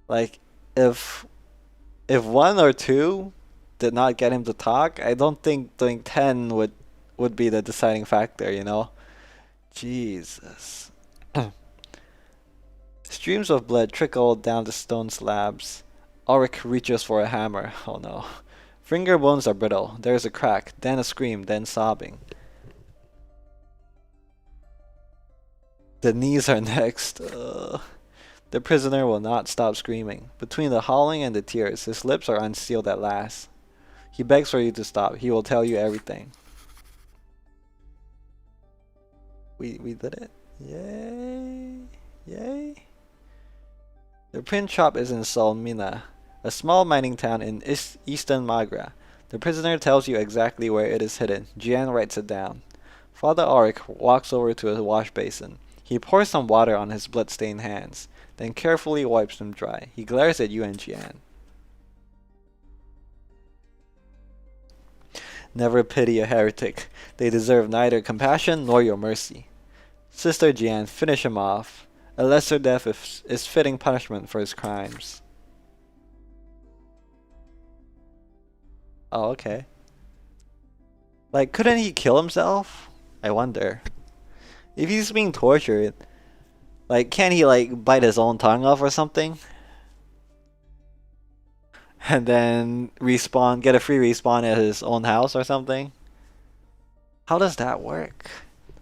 Like, if 1 or 2 did not get him to talk, I don't think doing 10 would be the deciding factor, you know? Jesus. Streams of blood trickle down the stone slabs. Ulrich reaches for a hammer. Oh no. Finger bones are brittle. There is a crack, then a scream, then sobbing. The knees are next. The prisoner will not stop screaming. Between the howling and the tears, his lips are unsealed at last. He begs for you to stop. He will tell you everything. We did it. Yay. Yay. The print shop is in Solmina, a small mining town in eastern Magra. The prisoner tells you exactly where it is hidden. Jian writes it down. Father Ulrich walks over to a wash basin. He pours some water on his blood-stained hands, then carefully wipes them dry. He glares at you and Jian. Never pity a heretic. They deserve neither compassion nor your mercy. Sister Jian, finish him off. A lesser death is fitting punishment for his crimes. Oh, okay. Like, couldn't he kill himself? I wonder. If he's being tortured, like, can't he, like, bite his own tongue off or something? And then respawn, get a free respawn at his own house or something? How does that work?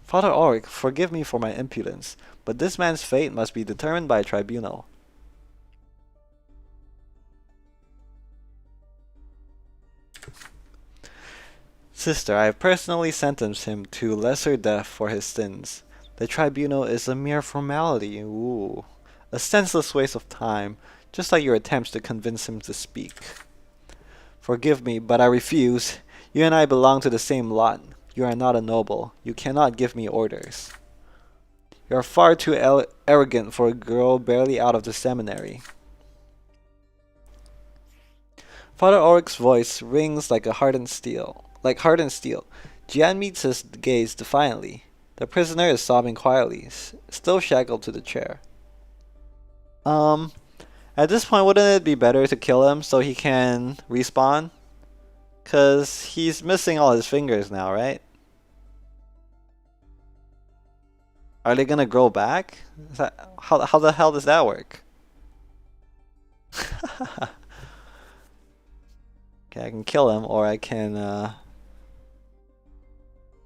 Father Ulrich, forgive me for my impudence, but this man's fate must be determined by a tribunal. Sister, I have personally sentenced him to lesser death for his sins. The tribunal is a mere formality. Ooh. A senseless waste of time, just like your attempts to convince him to speak. Forgive me, but I refuse. You and I belong to the same lot. You are not a noble. You cannot give me orders. You are far too arrogant for a girl barely out of the seminary. Father Ulrich's voice rings like hardened steel. Jian meets his gaze defiantly. The prisoner is sobbing quietly, still shackled to the chair. At this point, wouldn't it be better to kill him so he can respawn? 'Cause he's missing all his fingers now, right? Are they gonna grow back? How the hell does that work? Okay, I can kill him, or I can,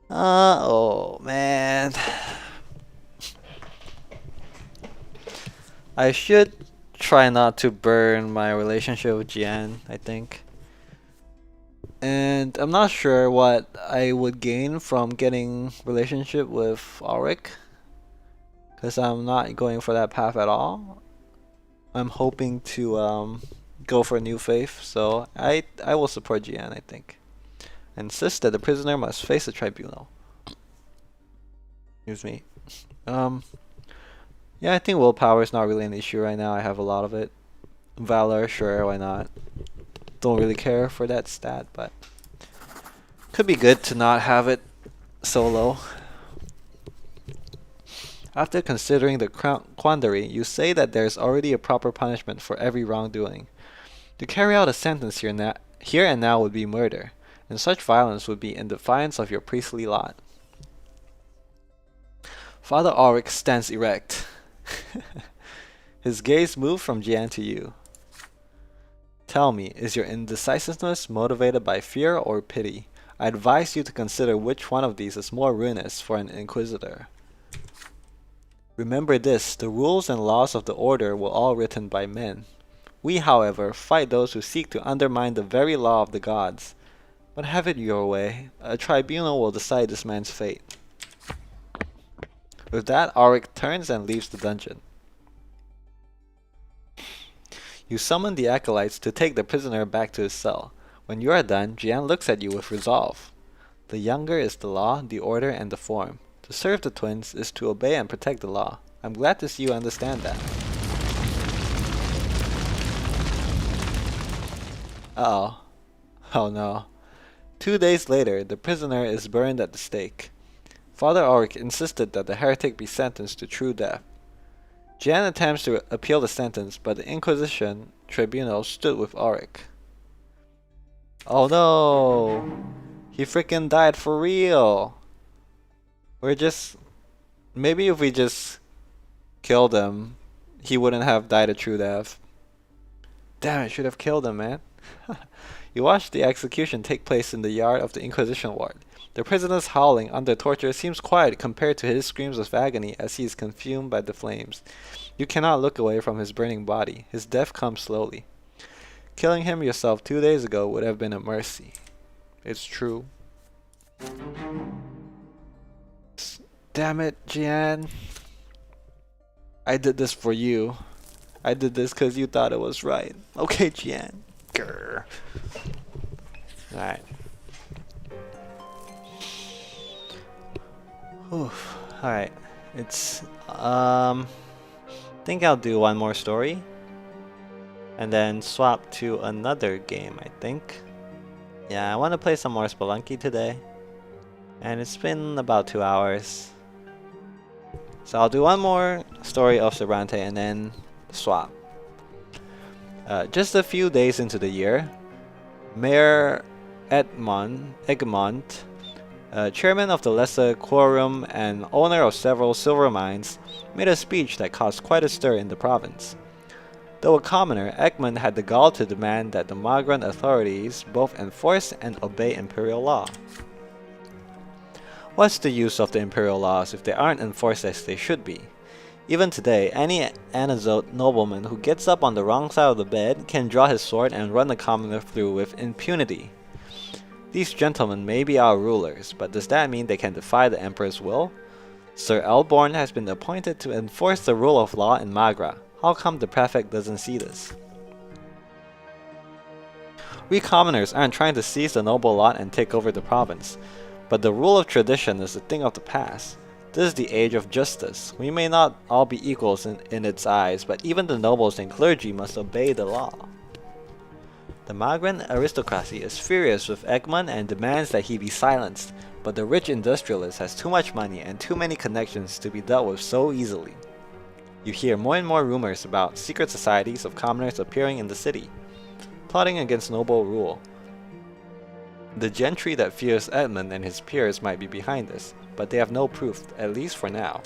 oh, man. I should try not to burn my relationship with Jian, I think. And I'm not sure what I would gain from getting relationship with Ulrich, because I'm not going for that path at all. I'm hoping to go for a new faith, so I will support Jian, I think. Insist that the prisoner must face the tribunal. Excuse me. Yeah, I think willpower is not really an issue right now. I have a lot of it. Valor, sure, why not? Don't really care for that stat, but could be good to not have it so low. After considering the quandary, you say that there is already a proper punishment for every wrongdoing. To carry out a sentence here and now would be murder, and such violence would be in defiance of your priestly lot. Father Ulrich stands erect. His gaze moved from Jian to you. Tell me, is your indecisiveness motivated by fear or pity? I advise you to consider which one of these is more ruinous for an inquisitor. Remember this, the rules and laws of the order were all written by men. We, however, fight those who seek to undermine the very law of the gods. But have it your way. A tribunal will decide this man's fate. With that, Ulrich turns and leaves the dungeon. You summon the acolytes to take the prisoner back to his cell. When you are done, Jian looks at you with resolve. The younger is the law, the order, and the form. To serve the twins is to obey and protect the law. I'm glad to see you understand that. Uh-oh. Oh no. 2 days later, the prisoner is burned at the stake. Father Ulrich insisted that the heretic be sentenced to true death. Jian attempts to appeal the sentence, but the Inquisition tribunal stood with Ulrich. Oh no! He freaking died for real! Maybe if we just killed him, he wouldn't have died a true death. Damn it, should have killed him, man. You watch the execution take place in the yard of the Inquisition ward. The prisoner's howling under torture seems quiet compared to his screams of agony as he is consumed by the flames. You cannot look away from his burning body. His death comes slowly. Killing him yourself 2 days ago would have been a mercy. It's true. Damn it, Jian. I did this for you. I did this because you thought it was right. Okay, Jian. Grr. Alright. Alright. It's think I'll do one more story and then swap to another game, I think. Yeah, I want to play some more Spelunky today. And it's been about 2 hours. So I'll do one more story of Brante and then swap. Just a few days into the year, Mayor Egmont, chairman of the Lesser Quorum and owner of several silver mines, made a speech that caused quite a stir in the province. Though a commoner, Egmont had the gall to demand that the Magran authorities both enforce and obey imperial law. What's the use of the imperial laws if they aren't enforced as they should be? Even today, any Anazote nobleman who gets up on the wrong side of the bed can draw his sword and run the commoner through with impunity. These gentlemen may be our rulers, but does that mean they can defy the Emperor's will? Sir Elborn has been appointed to enforce the rule of law in Magra. How come the prefect doesn't see this? We commoners aren't trying to seize the noble lot and take over the province, but the rule of tradition is a thing of the past. This is the age of justice. We may not all be equals in its eyes, but even the nobles and clergy must obey the law. The Magran aristocracy is furious with Egmont and demands that he be silenced, but the rich industrialist has too much money and too many connections to be dealt with so easily. You hear more and more rumors about secret societies of commoners appearing in the city, plotting against noble rule. The gentry that fears Edmund and his peers might be behind this, but they have no proof, at least for now.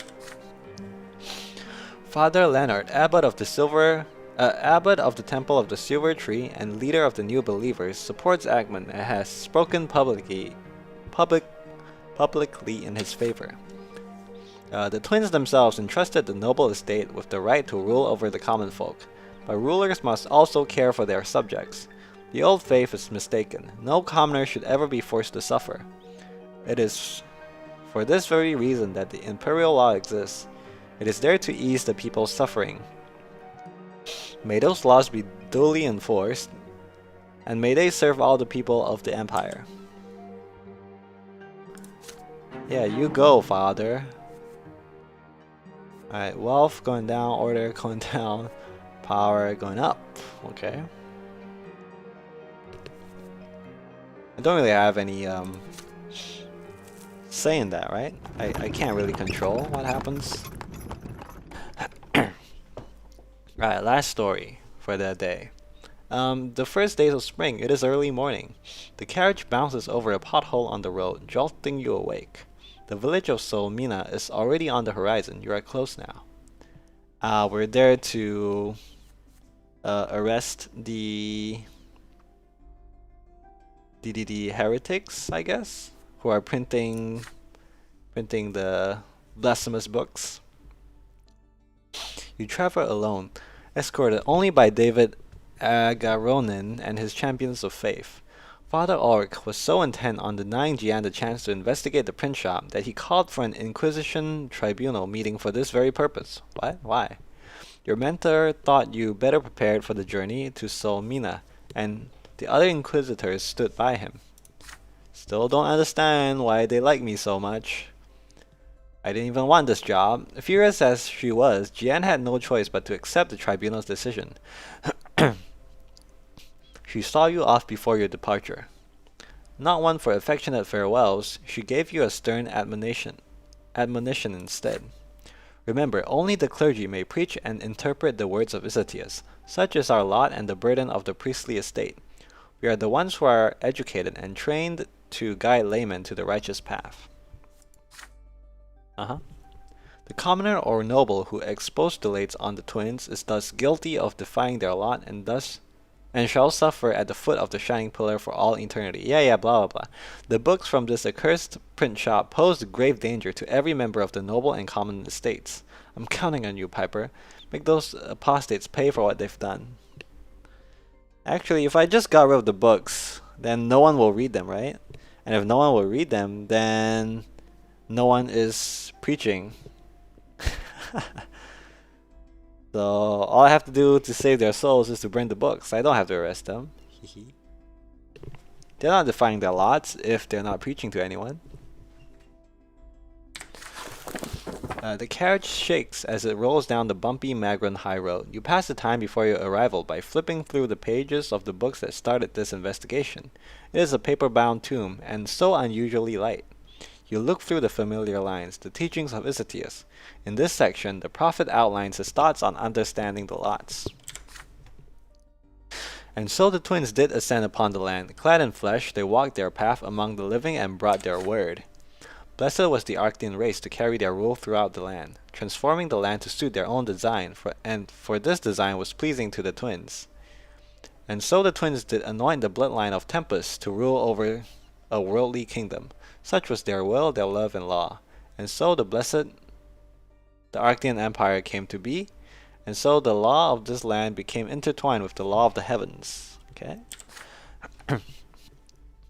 Father Leonard, abbot of the Temple of the Silver Tree and leader of the New Believers, supports Egmont and has spoken publicly in his favor. The twins themselves entrusted the noble estate with the right to rule over the common folk, but rulers must also care for their subjects. The old faith is mistaken. No commoner should ever be forced to suffer. It is for this very reason that the imperial law exists. It is there to ease the people's suffering. May those laws be duly enforced, and may they serve all the people of the empire. Yeah, you go, father. Alright, wealth going down, order going down, power going up. Okay. I don't really have any say in that, right? I can't really control what happens. Alright, last story for the day. The first days of spring, it is early morning. The carriage bounces over a pothole on the road, jolting you awake. The village of Solmina is already on the horizon. You are close now. We're there to arrest the heretics, I guess, who are printing the blasphemous books. You travel alone, escorted only by David Agaronin and his champions of faith. Father Ulrich was so intent on denying Jian the chance to investigate the print shop that he called for an Inquisition tribunal meeting for this very purpose. What? Why? Your mentor thought you better prepared for the journey to Solmina, and the other inquisitors stood by him. Still don't understand why they like me so much. I didn't even want this job. Furious as she was, Jian had no choice but to accept the tribunal's decision. She saw you off before your departure. Not one for affectionate farewells, she gave you a stern admonition instead. Remember, only the clergy may preach and interpret the words of Isatius. Such is our lot and the burden of the priestly estate. We are the ones who are educated and trained to guide laymen to the righteous path. The commoner or noble who expostulates on the twins is thus guilty of defying their lot and shall suffer at the foot of the shining pillar for all eternity. Yeah, blah blah blah. The books from this accursed print shop pose grave danger to every member of the noble and common estates. I'm counting on you, Piper. Make those apostates pay for what they've done. Actually, if I just got rid of the books, then no one will read them, right? And if no one will read them, then no one is preaching. So all I have to do to save their souls is to burn the books. I don't have to arrest them. They're not defying their lots if they're not preaching to anyone. The carriage shakes as it rolls down the bumpy Magron High Road. You pass the time before your arrival by flipping through the pages of the books that started this investigation. It is a paper-bound tome, and so unusually light. You look through the familiar lines, the teachings of Isatius. In this section, the prophet outlines his thoughts on understanding the lots. And so the twins did ascend upon the land. Clad in flesh, they walked their path among the living and brought their word. Blessed was the Arctian race to carry their rule throughout the land, transforming the land to suit their own design, for this design was pleasing to the twins. And so the twins did anoint the bloodline of Tempest to rule over a worldly kingdom. Such was their will, their love, and law. And so the Arctian Empire came to be, and so the law of this land became intertwined with the law of the heavens. Okay?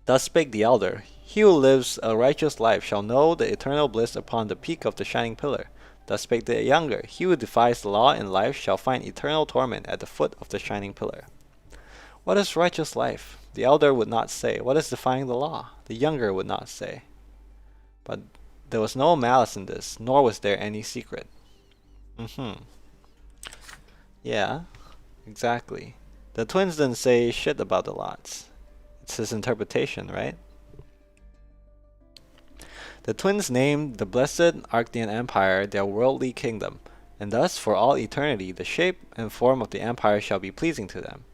Thus spake the elder, he who lives a righteous life shall know the eternal bliss upon the peak of the shining pillar. Thus spake the younger, he who defies the law in life shall find eternal torment at the foot of the shining pillar. What is righteous life? The elder would not say. What is defying the law? The younger would not say. But there was no malice in this, nor was there any secret. Yeah, exactly. The twins didn't say shit about the lots. It's his interpretation, right? The twins named the blessed Arctian Empire their worldly kingdom, and thus for all eternity the shape and form of the empire shall be pleasing to them,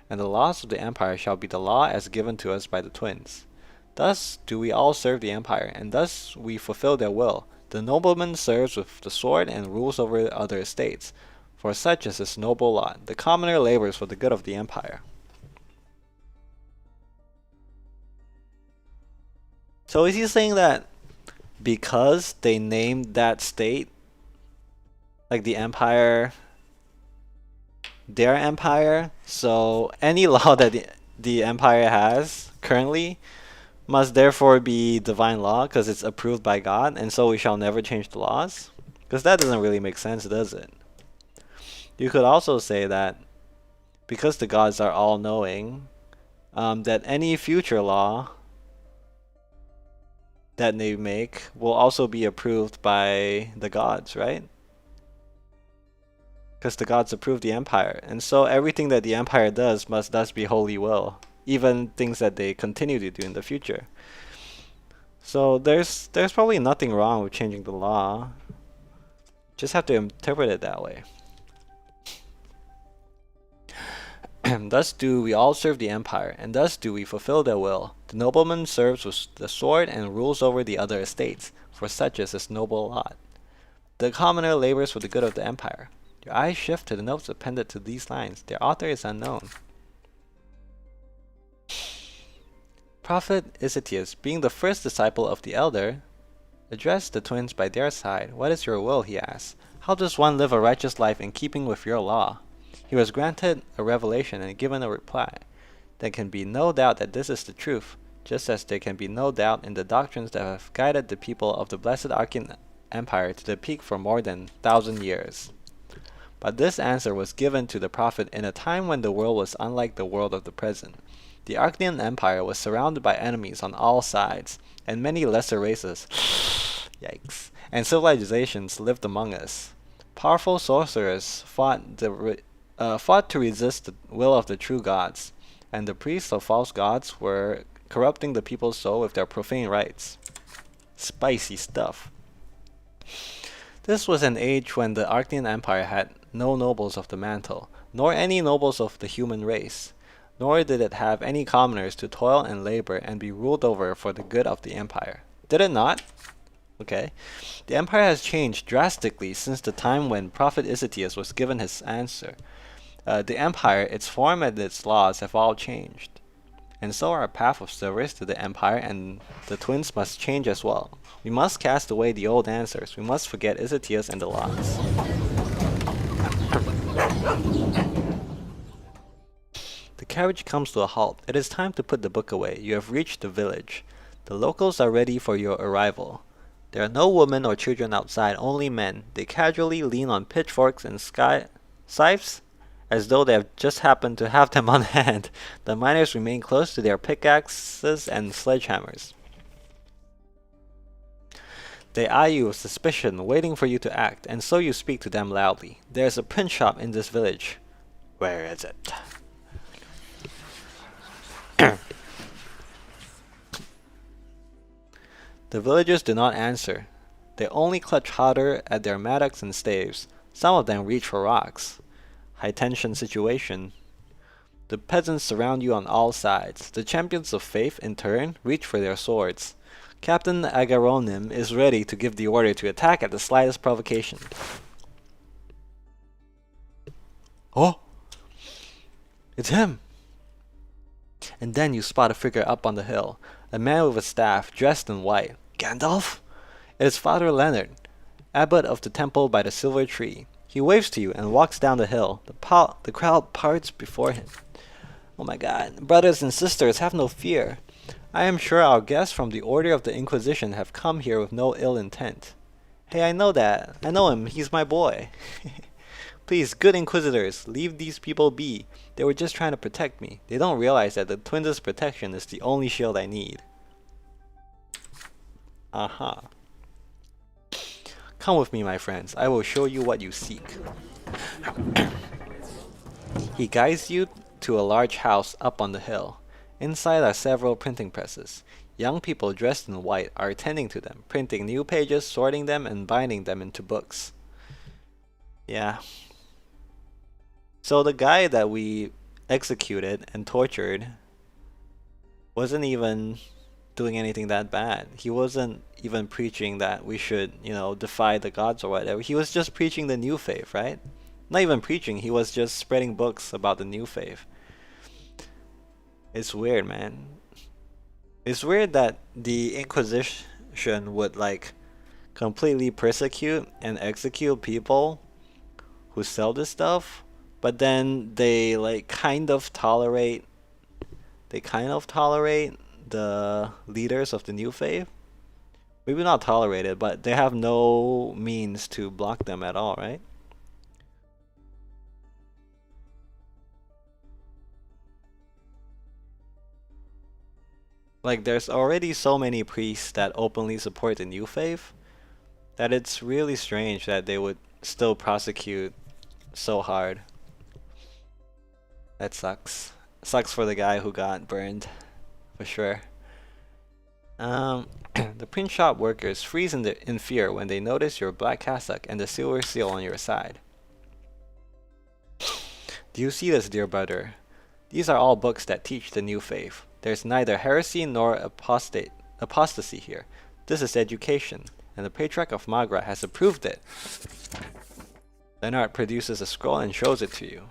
and the laws of the empire shall be the law as given to us by the twins. Thus do we all serve the empire, and thus we fulfill their will. The nobleman serves with the sword and rules over other estates, for such is his noble lot. The commoner labors for the good of the empire. So is he saying that because they named that state, like the empire, their empire, so any law that the empire has currently must therefore be divine law because it's approved by God, and so we shall never change the laws? Because that doesn't really make sense, does it? You could also say that because the gods are all-knowing, that any future law that they make will also be approved by the gods, right? Because the gods approve the empire, and so everything that the empire does must thus be holy will, even things that they continue to do in the future. So there's probably nothing wrong with changing the law. Just have to interpret it that way. Thus do we all serve the empire, and thus do we fulfill their will. The nobleman serves with the sword and rules over the other estates, for such is his noble lot. The commoner labors for the good of the empire. Your eyes shift to the notes appended to these lines. Their author is unknown. Prophet Isatius, being the first disciple of the elder, addressed the twins by their side. What is your will? He asked. How does one live a righteous life in keeping with your law? He was granted a revelation and given a reply. There can be no doubt that this is the truth, just as there can be no doubt in the doctrines that have guided the people of the blessed Arctian Empire to the peak for more than 1,000 years. But this answer was given to the prophet in a time when the world was unlike the world of the present. The Arctian Empire was surrounded by enemies on all sides, and many lesser races yikes, and civilizations lived among us. Powerful sorcerers fought to resist the will of the true gods, and the priests of false gods were corrupting the people's soul with their profane rites. Spicy stuff. This was an age when the Arctian Empire had no nobles of the mantle, nor any nobles of the human race, nor did it have any commoners to toil and labor and be ruled over for the good of the empire. Did it not? Okay. The empire has changed drastically since the time when Prophet Isatius was given his answer. The empire, its form and its laws have all changed. And so our path of service to the empire and the twins must change as well. We must cast away the old answers. We must forget Isatius and the laws. The carriage comes to a halt. It is time to put the book away. You have reached the village. The locals are ready for your arrival. There are no women or children outside, only men. They casually lean on pitchforks and scythes as though they have just happened to have them on hand. The miners remain close to their pickaxes and sledgehammers. They eye you with suspicion, waiting for you to act, and so you speak to them loudly. There's a print shop in this village. Where is it? The villagers do not answer. They only clutch harder at their mattocks and staves. Some of them reach for rocks. High tension situation. The peasants surround you on all sides. The champions of faith, in turn, reach for their swords. Captain Agaronim is ready to give the order to attack at the slightest provocation. Oh! It's him! And then you spot a figure up on the hill. A man with a staff, dressed in white. Gandalf? It is Father Leonard, abbot of the temple by the silver tree. He waves to you and walks down the hill. The crowd parts before him. Oh my god. Brothers and sisters, have no fear. I am sure our guests from the Order of the Inquisition have come here with no ill intent. Hey, I know that. I know him. He's my boy. Please, good Inquisitors, leave these people be. They were just trying to protect me. They don't realize that the twins' protection is the only shield I need. Aha. Come with me, my friends. I will show you what you seek. He guides you to a large house up on the hill. Inside are several printing presses. Young people dressed in white are attending to them, printing new pages, sorting them, and binding them into books. Yeah. So the guy that we executed and tortured wasn't even doing anything that bad. He wasn't even preaching that we should, defy the gods or whatever. He was just preaching the new faith, right? Not even preaching, he was just spreading books about the new faith. It's weird, man. It's weird that the Inquisition would completely persecute and execute people who sell this stuff, but then they kind of tolerate the leaders of the new faith. Maybe not tolerate it, but they have no means to block them at all, right? There's already so many priests that openly support the new faith that it's really strange that they would still prosecute so hard. That sucks. Sucks for the guy who got burned, for sure. The print shop workers freeze in fear when they notice your black cassock and the silver seal on your side. Do you see this, dear brother? These are all books that teach the new faith. There's neither heresy nor apostasy here. This is education, and the Patriarch of Magra has approved it. Leonard produces a scroll and shows it to you.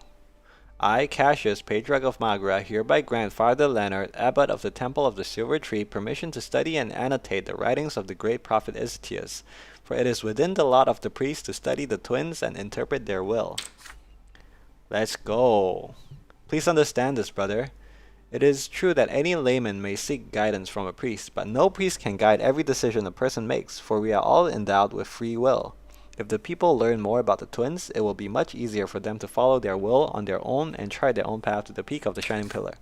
I, Cassius, Patriarch of Magra, hereby grant Father Leonard, Abbot of the Temple of the Silver Tree, permission to study and annotate the writings of the great prophet Ezetius, for it is within the lot of the priest to study the twins and interpret their will. Let's go. Please understand this, brother. It is true that any layman may seek guidance from a priest, but no priest can guide every decision a person makes, for we are all endowed with free will. If the people learn more about the twins, it will be much easier for them to follow their will on their own and chart their own path to the peak of the Shining Pillar.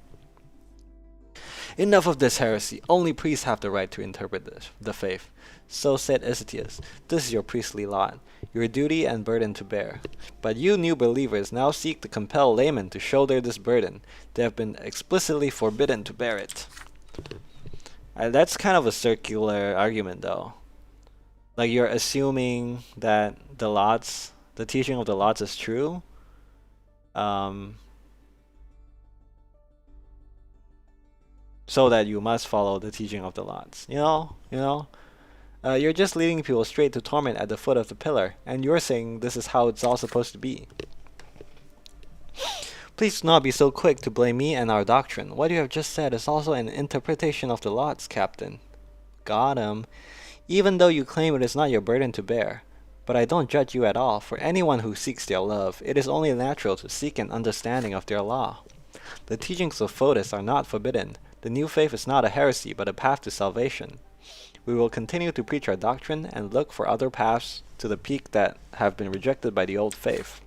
Enough of this heresy. Only priests have the right to interpret the faith. So said Ezetius. This is your priestly lot, your duty and burden to bear. But you new believers now seek to compel laymen to shoulder this burden. They have been explicitly forbidden to bear it. That's kind of a circular argument, though. You're assuming that the teaching of the lots is true. So that you must follow the teaching of the lots. You're just leading people straight to torment at the foot of the pillar, and you're saying this is how it's all supposed to be. Please do not be so quick to blame me and our doctrine. What you have just said is also an interpretation of the lots, Captain. Got him. Even though you claim it is not your burden to bear. But I don't judge you at all. For anyone who seeks their love, it is only natural to seek an understanding of their law. The teachings of Fotis are not forbidden. The new faith is not a heresy, but a path to salvation. We will continue to preach our doctrine and look for other paths to the peak that have been rejected by the old faith.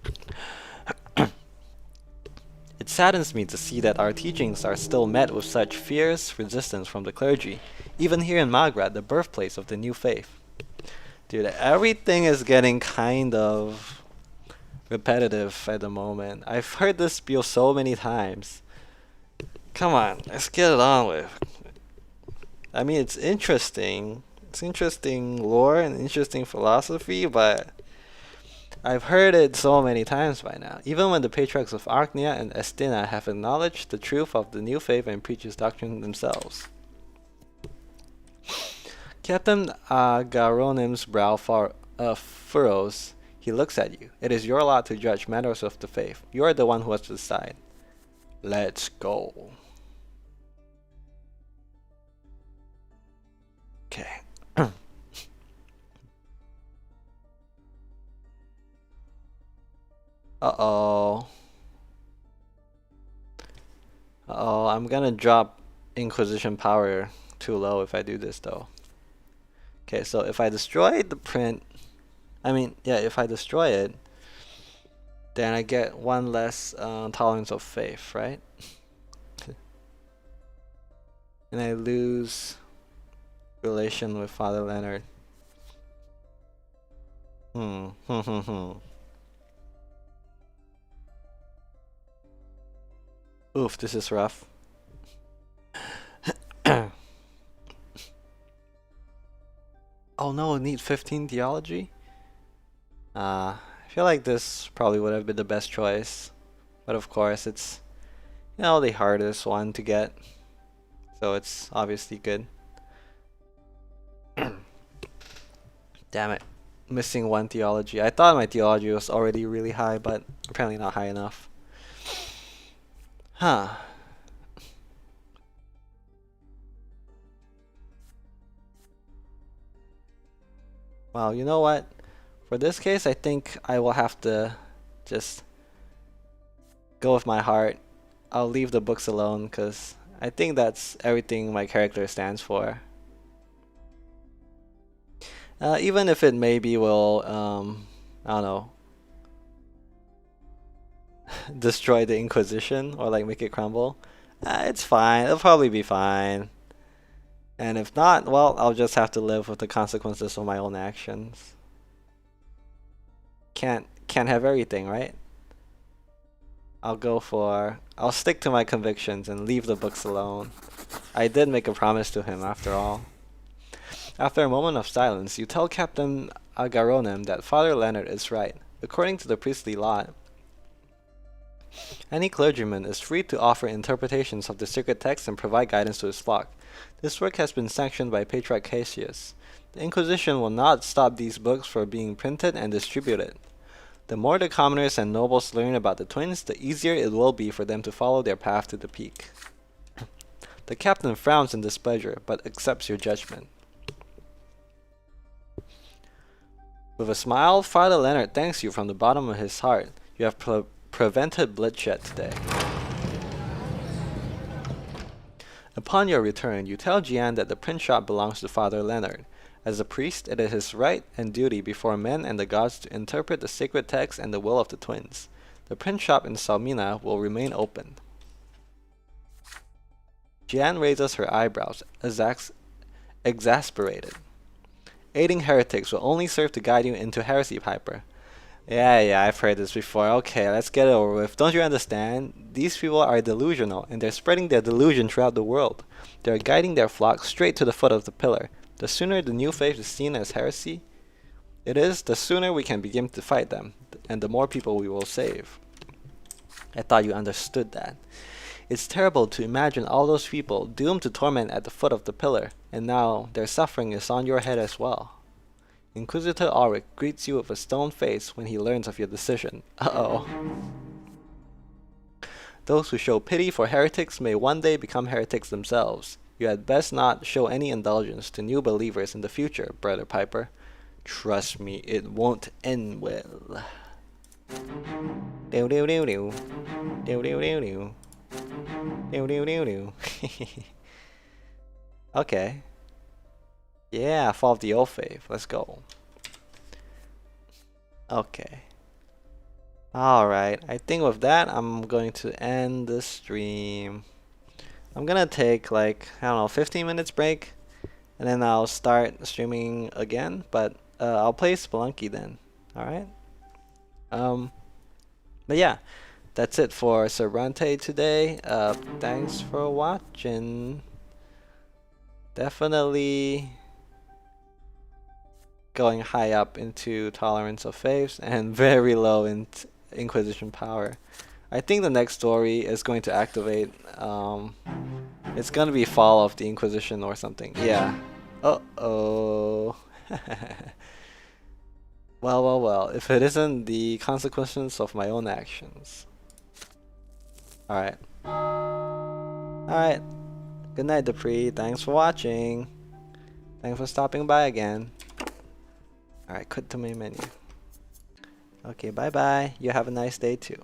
It saddens me to see that our teachings are still met with such fierce resistance from the clergy, even here in Magra, the birthplace of the new faith. Dude, everything is getting kind of repetitive at the moment. I've heard this spiel so many times. Come on, let's get it on with. I mean, it's interesting. It's interesting lore and interesting philosophy, but I've heard it so many times by now. Even when the patriarchs of Archnia and Estina have acknowledged the truth of the new faith and preach its doctrine themselves. Captain Garonim's brow furrows. He looks at you. It is your lot to judge matters of the faith. You are the one who has to decide. Let's go. Okay. Uh-oh. Uh-oh, I'm gonna drop Inquisition power too low if I do this though. Okay, so if I destroy the print, if I destroy it, then I get one less tolerance of faith, right? And I lose relation with Father Leonard. Oof, this is rough. Oh no, I need 15 theology? I feel like this probably would have been the best choice. But of course, it's, the hardest one to get. So it's obviously good. Damn it. Missing one theology. I thought my theology was already really high, but apparently not high enough. Huh. Well, you know what? For this case, I think I will have to just go with my heart. I'll leave the books alone because I think that's everything my character stands for. Even if it maybe will, I don't know, destroy the Inquisition or like make it crumble. It's fine. It'll probably be fine. And if not, well, I'll just have to live with the consequences of my own actions. Can't have everything, right? I'll stick to my convictions and leave the books alone. I did make a promise to him after all. After a moment of silence, you tell Captain Agaronem that Father Leonard is right. According to the priestly law, any clergyman is free to offer interpretations of the sacred text and provide guidance to his flock. This work has been sanctioned by Patriarch Cassius. The Inquisition will not stop these books from being printed and distributed. The more the commoners and nobles learn about the twins, the easier it will be for them to follow their path to the peak. The captain frowns in displeasure, but accepts your judgment. With a smile, Father Leonard thanks you from the bottom of his heart. You have prevented bloodshed today. Upon your return, you tell Jian that the print shop belongs to Father Leonard. As a priest, it is his right and duty before men and the gods to interpret the sacred text and the will of the twins. The print shop in Salmina will remain open. Jian raises her eyebrows, exasperated. Aiding heretics will only serve to guide you into heresy, Piper. Yeah, I've heard this before. Okay, let's get it over with. Don't you understand? These people are delusional, and they're spreading their delusion throughout the world. They're guiding their flock straight to the foot of the pillar. The sooner the new faith is seen as heresy, the sooner we can begin to fight them, and the more people we will save. I thought you understood that. It's terrible to imagine all those people doomed to torment at the foot of the pillar, and now their suffering is on your head as well. Inquisitor Auric greets you with a stone face when he learns of your decision. Uh-oh. Those who show pity for heretics may one day become heretics themselves. You had best not show any indulgence to new believers in the future, Brother Piper. Trust me, it won't end well. Okay. Yeah, Fall of the Old Faith. Let's go. Okay. Alright, I think with that, I'm going to end the stream. I'm gonna take like, I don't know, 15 minutes break. And then I'll start streaming again. But I'll play Spelunky then. Alright? But yeah, that's it for Sir Brante today. Thanks for watching. Definitely going high up into Tolerance of Faiths and very low in Inquisition power. I think the next story is going to activate. It's gonna be Fall of the Inquisition or something. Yeah. Uh-oh. Well, well, well. If it isn't the consequences of my own actions. Alright. Alright. Good night, Dupree. Thanks for watching. Thanks for stopping by again. Alright, quit to main menu. Okay, bye-bye. You have a nice day too.